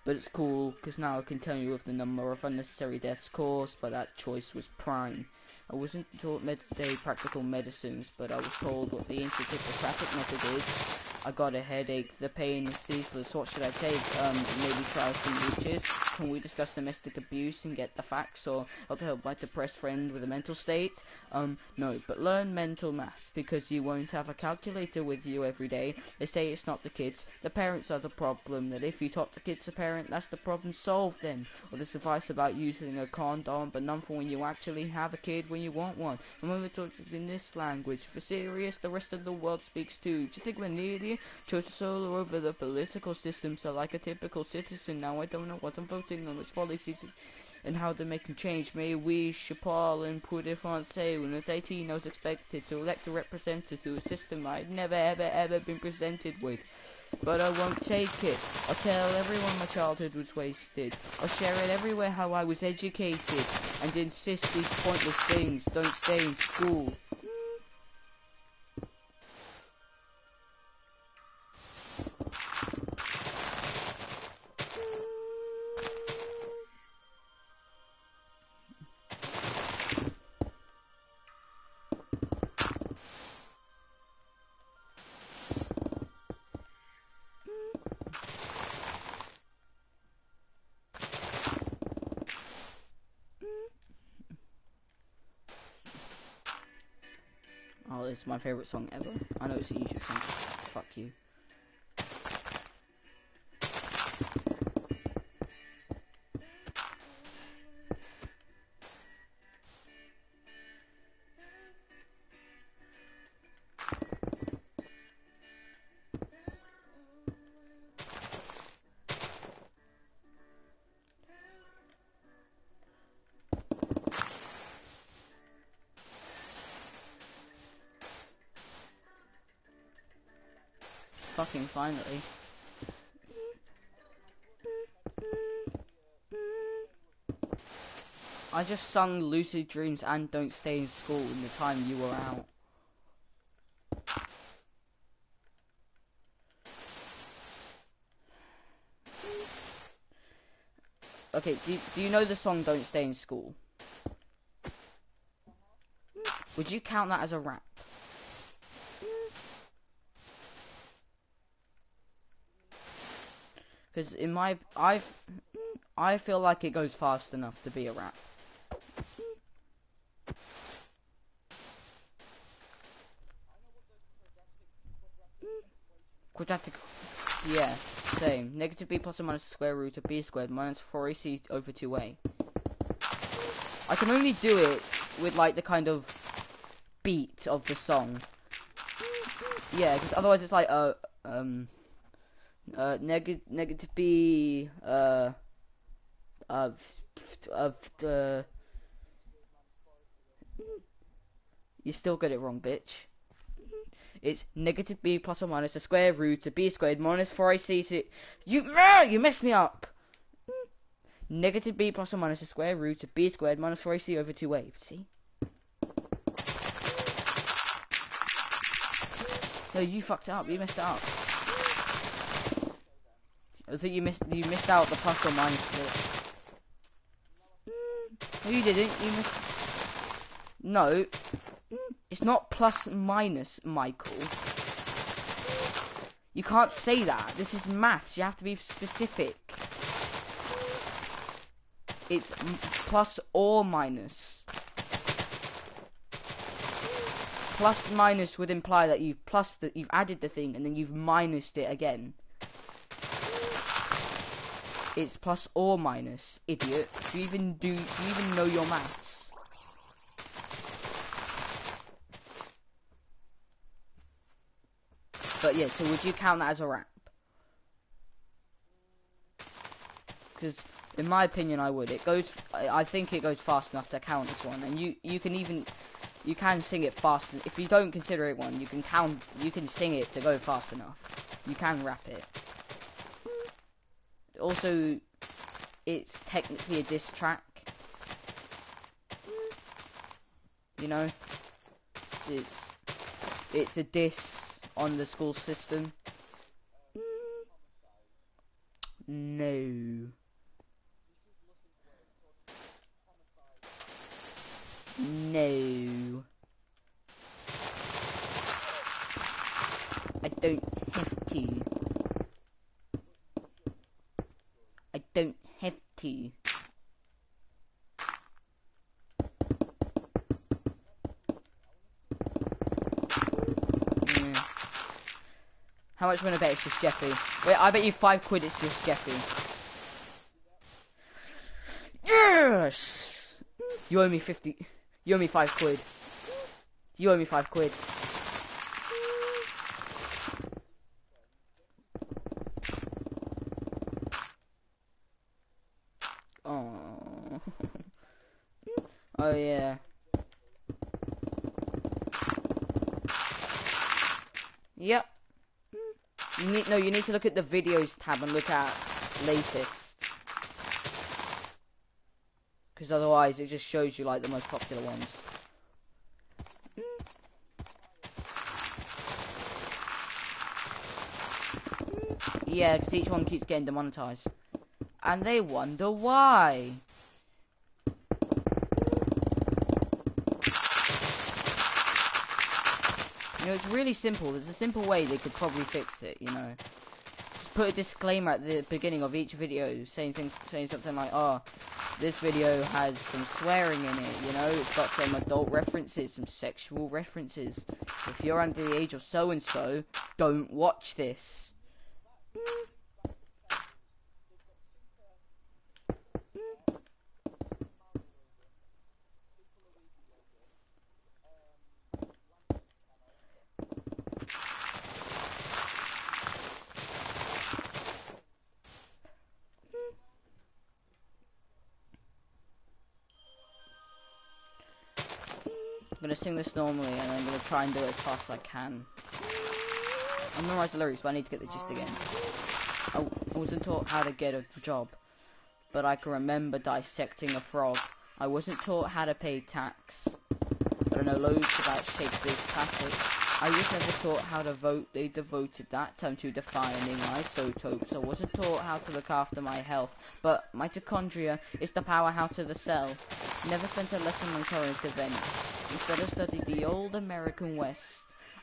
But it's cool, because now I can tell you of the number of unnecessary deaths caused by that choice was prime. I wasn't taught day practical medicines, but I was told what the intricate Hippocratic method is. I got a headache, the pain is ceaseless, what should I take? Maybe try some leeches. Can we discuss domestic abuse and get the facts, or how to help my depressed friend with a mental state? No, but learn mental math, because you won't have a calculator with you every day. They say it's not the kids, the parents are the problem, that if you taught the kids a parent, that's the problem solved then. Or this advice about using a condom, but none for when you actually have a kid when you want one. I'm only talking in this language. For serious, the rest of the world speaks too. Do you think we're nearly chose solo over the political system, so like a typical citizen, now I don't know what I'm voting on, which policies and how they're making change. May we, Chapal and Pour de Francais, when I was 18 I was expected to elect a representative to a system I'd never ever been presented with. But I won't take it. I'll tell everyone my childhood was wasted. I'll share it everywhere how I was educated, and insist these pointless things don't stay in school. Oh, this is my favourite song ever. I know it's a YouTube song. Fuck you. Fucking finally. I just sung Lucid Dreams and Don't Stay in School in the time you were out. Okay, do you know the song Don't Stay in School? Would you count that as a rap? Because in my... I feel like it goes fast enough to be a rap. Quadratic... Yeah, same. Negative b plus or minus the square root of b squared minus 4ac over 2a. I can only do it with like the kind of beat of the song. Yeah, because otherwise it's like negative b you still get it wrong, bitch. It's negative b plus or minus the square root of b squared minus 4ac. You messed me up. Negative b plus or minus the square root of b squared minus 4ac over 2a. See? No, you fucked it up. You messed it up. I think you missed out the plus or minus bit. No, you didn't. You missed. No, it's not plus minus, Michael. You can't say that. This is maths. You have to be specific. It's plus or minus. Plus minus would imply that you've added the thing and then you've minused it again. It's plus or minus, idiot. Do you even know your maths? But yeah, so would you count that as a rap? Because in my opinion, I would. I think it goes fast enough to count this one, and you can sing it fast. If you don't consider it one, you can sing it to go fast enough. You can rap it. Also, it's technically a diss track. You know, it's a diss on the school system. No. No. I don't have to. I don't have to. Yeah. How much wanna bet it's just Jeffy? Wait, I bet you £5 it's just Jeffy. Yes! You owe me 50. You owe me £5. You owe me £5. Oh. Oh yeah. Yep. You need to look at the videos tab and look at latest. Because otherwise it just shows you like the most popular ones. Yeah, because each one keeps getting demonetized. And they wonder why. You know, it's really simple. There's a simple way they could probably fix it, you know. Just put a disclaimer at the beginning of each video saying something like, oh, this video has some swearing in it, you know, it's got some adult references, some sexual references. If you're under the age of so-and-so, don't watch this. I'm gonna sing this normally, and I'm gonna try and do it as fast as I can. I memorized the lyrics, but I need to get the gist again. I wasn't taught how to get a job, but I can remember dissecting a frog. I wasn't taught how to pay tax, but I know loads about Shakespeare's classics. I was never taught how to vote. They devoted that time to defining isotopes. I wasn't taught how to look after my health, but mitochondria is the powerhouse of the cell. Never spent a lesson on current events. Instead I studied the old American West.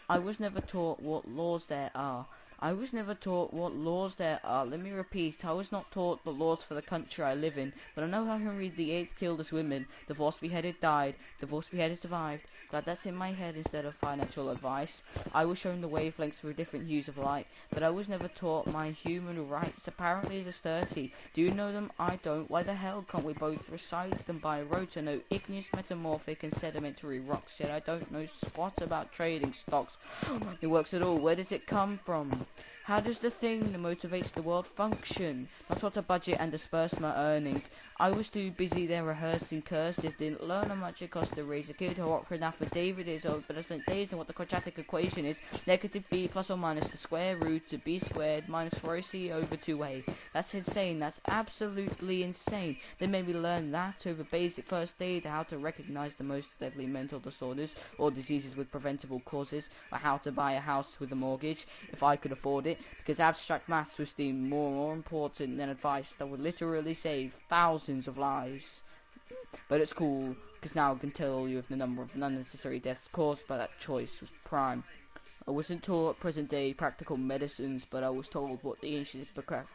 I was never taught what laws there are. I was never taught what laws there are. Let me repeat, I was not taught the laws for the country I live in, but I know how Henry VIII killed his women. Divorce beheaded died. Divorce beheaded survived. Glad that's in my head instead of financial advice. I was shown the wavelengths for different hues of light, but I was never taught my human rights. Apparently there's 30. Do you know them? I don't. Why the hell can't we both recite them by rote? I know igneous, metamorphic and sedimentary rocks, yet I don't know squat about trading stocks. It works at all. Where does it come from? How does the thing that motivates the world function? Not what to budget and disperse my earnings. I was too busy then rehearsing cursive, didn't learn how much it cost to raise a kid or what for an affidavit is old, but I spent days on what the quadratic equation is. Negative b plus or minus the square root of b squared minus 4ac over 2a. That's insane, that's absolutely insane. They made me learn that over basic first aid, how to recognize the most deadly mental disorders or diseases with preventable causes, or how to buy a house with a mortgage if I could afford it, because abstract maths was deemed more important than advice that would literally save thousands of lives. But it's cool, because now I can tell you if the number of unnecessary deaths caused by that choice was prime. I wasn't taught present day practical medicines, but I was told what the ancients prescribed.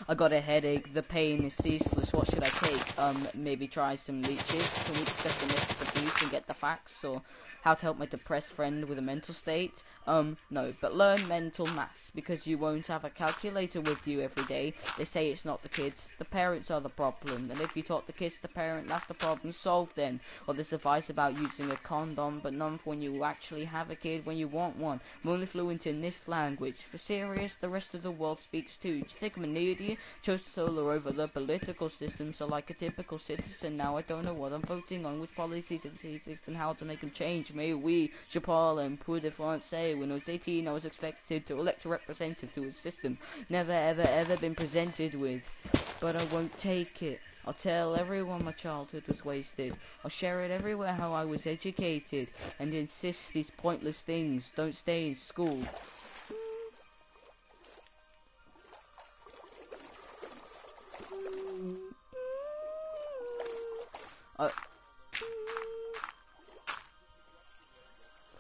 I got a headache, the pain is ceaseless, what should I take? Maybe try some leeches. Can we discuss the myths of abuse and get the facts? Or how to help my depressed friend with a mental state? No, but learn mental maths, because you won't have a calculator with you every day. They say it's not the kids, the parents are the problem, and if you taught the kids the parent, that's the problem solved then. Or this advice about using a condom, but none for when you actually have a kid when you want one. I'm only fluent in this language. For serious, the rest of the world speaks too. Do you think I'm an idiot? Chose solo over the political system, so like a typical citizen, now I don't know what I'm voting on, which policies exist and how to make them change. Mais oui, je parle un peu de français. When I was 18, I was expected to elect a representative to a system never ever been presented with. But I won't take it. I'll tell everyone my childhood was wasted. I'll share it everywhere how I was educated, and insist these pointless things don't stay in school.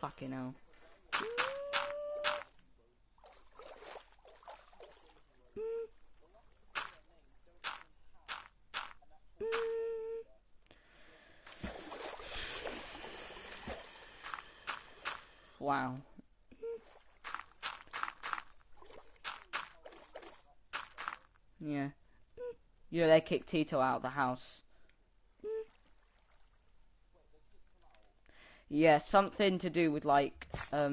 Fucking hell. Wow. Yeah. You know, they kicked Tito out of the house. Yeah, something to do with like, I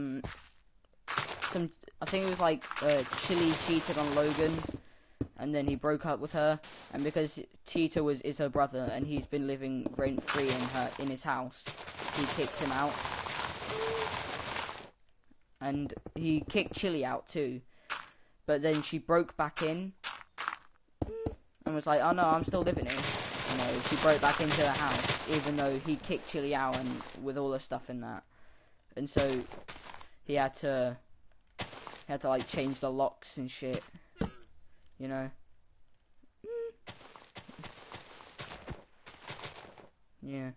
think it was like, Chili cheated on Logan, and then he broke up with her, and because Tito is her brother, and he's been living rent-free in his house, he kicked him out. And he kicked Chili out too, but then she broke back in, and was like, oh no, I'm still living here. You know, she broke back into the house, even though he kicked Chili out and with all the stuff in that. And so he had to like change the locks and shit, you know. Yeah.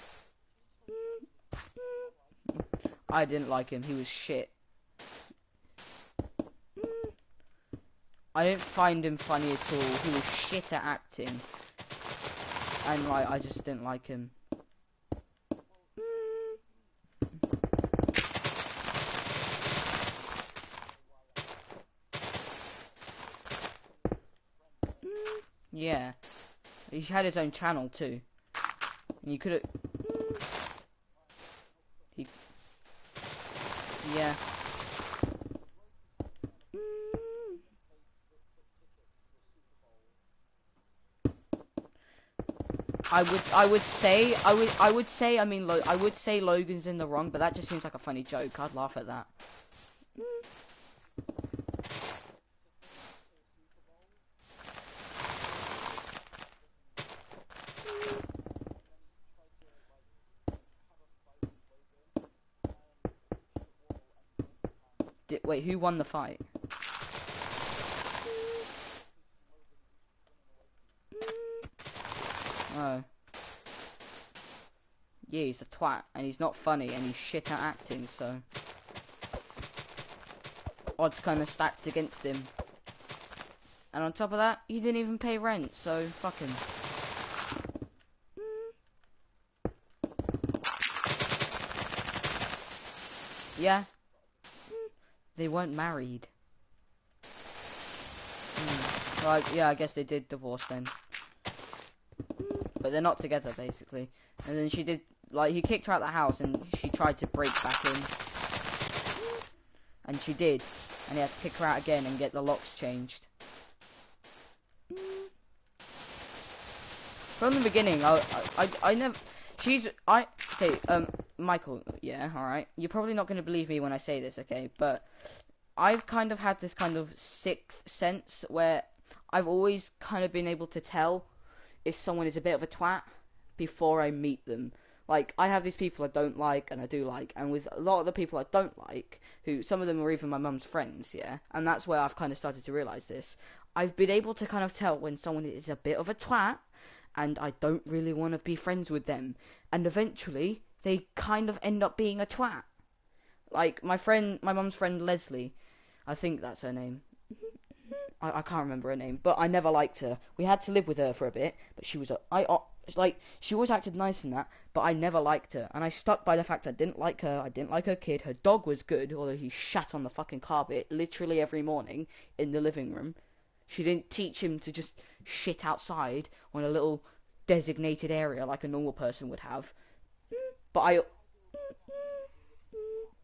I didn't like him, he was shit. I didn't find him funny at all, he was shit at acting. And like, I just didn't like him. Yeah. He had his own channel too. And you could've... Yeah. I would say, I would say Logan's in the wrong, but that just seems like a funny joke. I'd laugh at that. Wait, who won the fight? Oh. Yeah, he's a twat, and he's not funny, and he's shit at acting, so... Odds kind of stacked against him. And on top of that, he didn't even pay rent, so fuck him. Yeah. They weren't married. Well, yeah, I guess they did divorce then. But they're not together, basically. And then she did, like, he kicked her out of the house, and she tried to break back in. And she did. and he had to kick her out again and get the locks changed. From the beginning, I never. Okay, Michael. Yeah, all right. You're probably not going to believe me when I say this, okay? But I've kind of had this kind of sixth sense where I've always kind of been able to tell if someone is a bit of a twat before I meet them. Like, I have these people I don't like and I do like, and with a lot of the people I don't like, who some of them are even my mum's friends, yeah, and that's where I've kind of started to realise this. I've been able to kind of tell when someone is a bit of a twat, and I don't really want to be friends with them, and eventually they kind of end up being a twat. Like my mum's friend Leslie, I think that's her name. I can't remember her name, but I never liked her. We had to live with her for a bit, but she was she always acted nice and that, but I never liked her, and I stuck by the fact I didn't like her. I didn't like her kid. Her dog was good, although he shat on the fucking carpet literally every morning in the living room. She didn't teach him to just shit outside on a little designated area like a normal person would have. But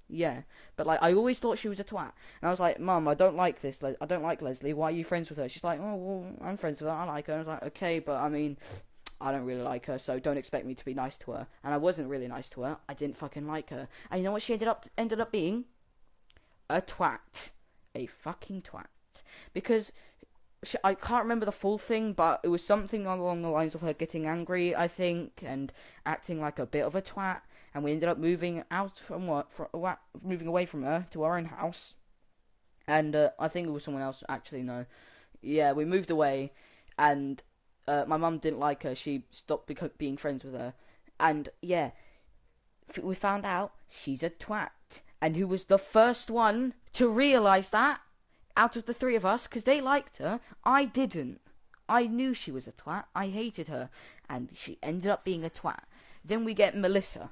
yeah, but like I always thought she was a twat, and I was like, Mum, I don't like this. I don't like Leslie. Why are you friends with her? She's like, oh well, I'm friends with her. I like her. And I was like, okay, but I mean, I don't really like her, so don't expect me to be nice to her. And I wasn't really nice to her. I didn't fucking like her. And you know what she ended up being? A twat, a fucking twat, because. I can't remember the full thing, but it was something along the lines of her getting angry, I think, and acting like a bit of a twat. And we ended up moving moving away from her to our own house. And I think it was someone else, actually, no. Yeah, we moved away, and my mum didn't like her. She stopped being friends with her. And yeah, we found out she's a twat. And who was the first one to realise that? Out of the three of us, because they liked her, I didn't. I knew she was a twat. I hated her, and she ended up being a twat. Then we get Melissa,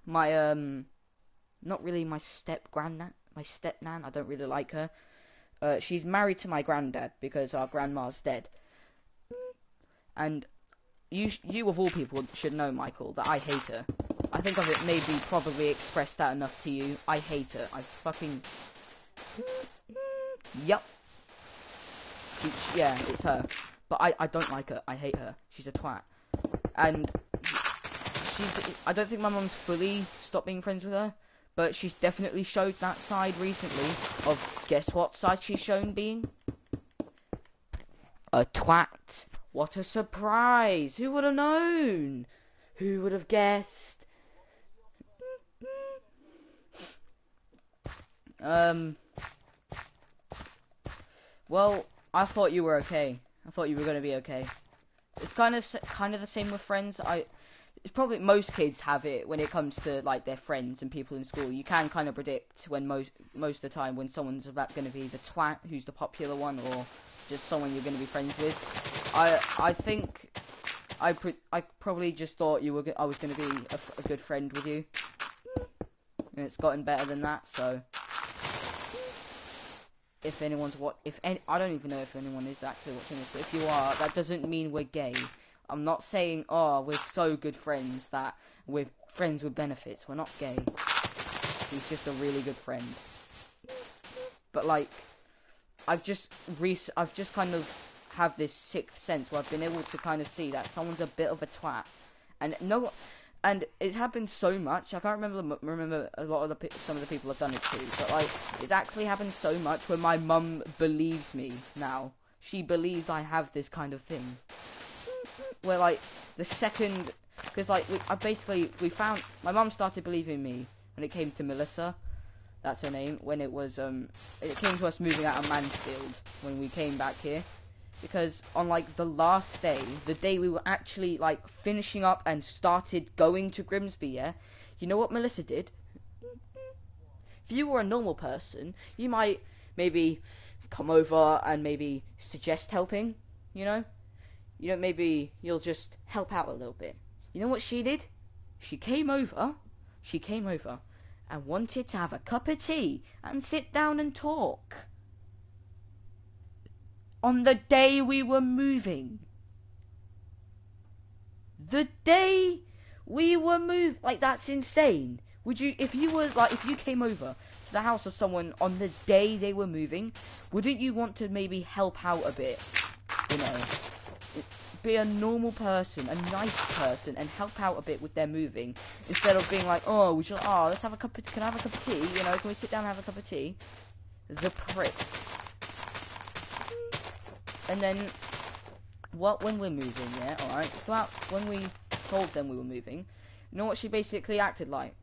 my not really my stepnan. I don't really like her. She's married to my granddad because our grandma's dead. And you of all people should know, Michael, that I hate her. I think I've maybe probably expressed that enough to you. I hate her. I fucking. Yep. Yeah, it's her. But I don't like her. I hate her. She's a twat. And I don't think my mum's fully stopped being friends with her, but she's definitely showed that side recently of, guess what side she's shown being? A twat. What a surprise. Who would have known? Who would have guessed? Well, I thought you were okay. I thought you were going to be okay. It's kind of the same with friends. It's probably most kids have it when it comes to like their friends and people in school. You can kind of predict when most of the time when someone's about going to be the twat, who's the popular one, or just someone you're going to be friends with. I think I probably just thought I was going to be a good friend with you, and it's gotten better than that. So. If anyone's I don't even know if anyone is actually watching this, but if you are, that doesn't mean we're gay. I'm not saying, oh, we're so good friends that we're friends with benefits. We're not gay. He's just a really good friend. But like, I've just kind of have this sixth sense where I've been able to kind of see that someone's a bit of a twat, and it happens so much. I can't remember a lot of some of the people I've done it to, but like it's actually happened so much where my mum believes me now. She believes I have this kind of thing. Where like the second, because like we found my mum started believing me when it came to Melissa. That's her name. When it was it came to us moving out of Mansfield when we came back here. Because on like the last day, the day we were actually like finishing up and started going to Grimsby, yeah, you know what Melissa did? If you were a normal person, you might maybe come over and maybe suggest helping, you know, maybe you'll just help out a little bit. You know what she did? She came over and wanted to have a cup of tea and sit down and talk. On the day we were moving. The day we were moved. Like, that's insane. Would you, if you came over to the house of someone on the day they were moving, wouldn't you want to maybe help out a bit? You know, be a normal person, a nice person, and help out a bit with their moving, instead of being like, oh, let's have a cup of, can I have a cup of tea? You know, can we sit down and have a cup of tea? The prick. And then, when we're moving, yeah, alright, throughout, when we told them we were moving, you know what she basically acted like?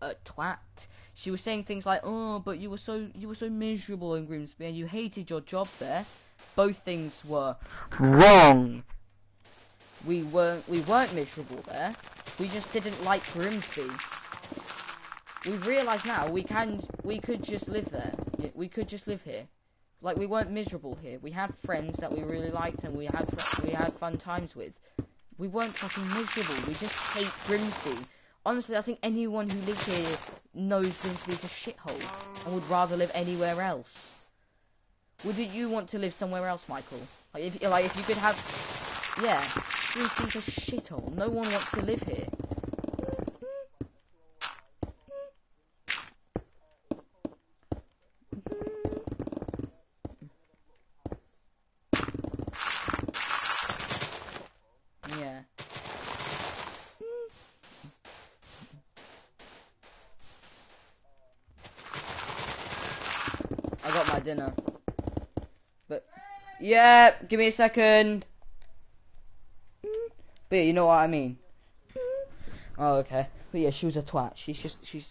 A twat. She was saying things like, oh, but you were so miserable in Grimsby and you hated your job there. Both things were wrong. We weren't miserable there. We just didn't like Grimsby. We've realised now we could just live there. We could just live here. Like, we weren't miserable here. We had friends that we really liked and we had fun times with. We weren't fucking miserable. We just hate Grimsby. Honestly, I think anyone who lives here knows Grimsby is a shithole and would rather live anywhere else. Wouldn't you want to live somewhere else, Michael? Like if you could have, yeah, Grimsby's a shithole. No one wants to live here. Yeah. I got my dinner. But, yeah, give me a second. But yeah, you know what I mean. Oh, okay. But yeah, she was a twat. She's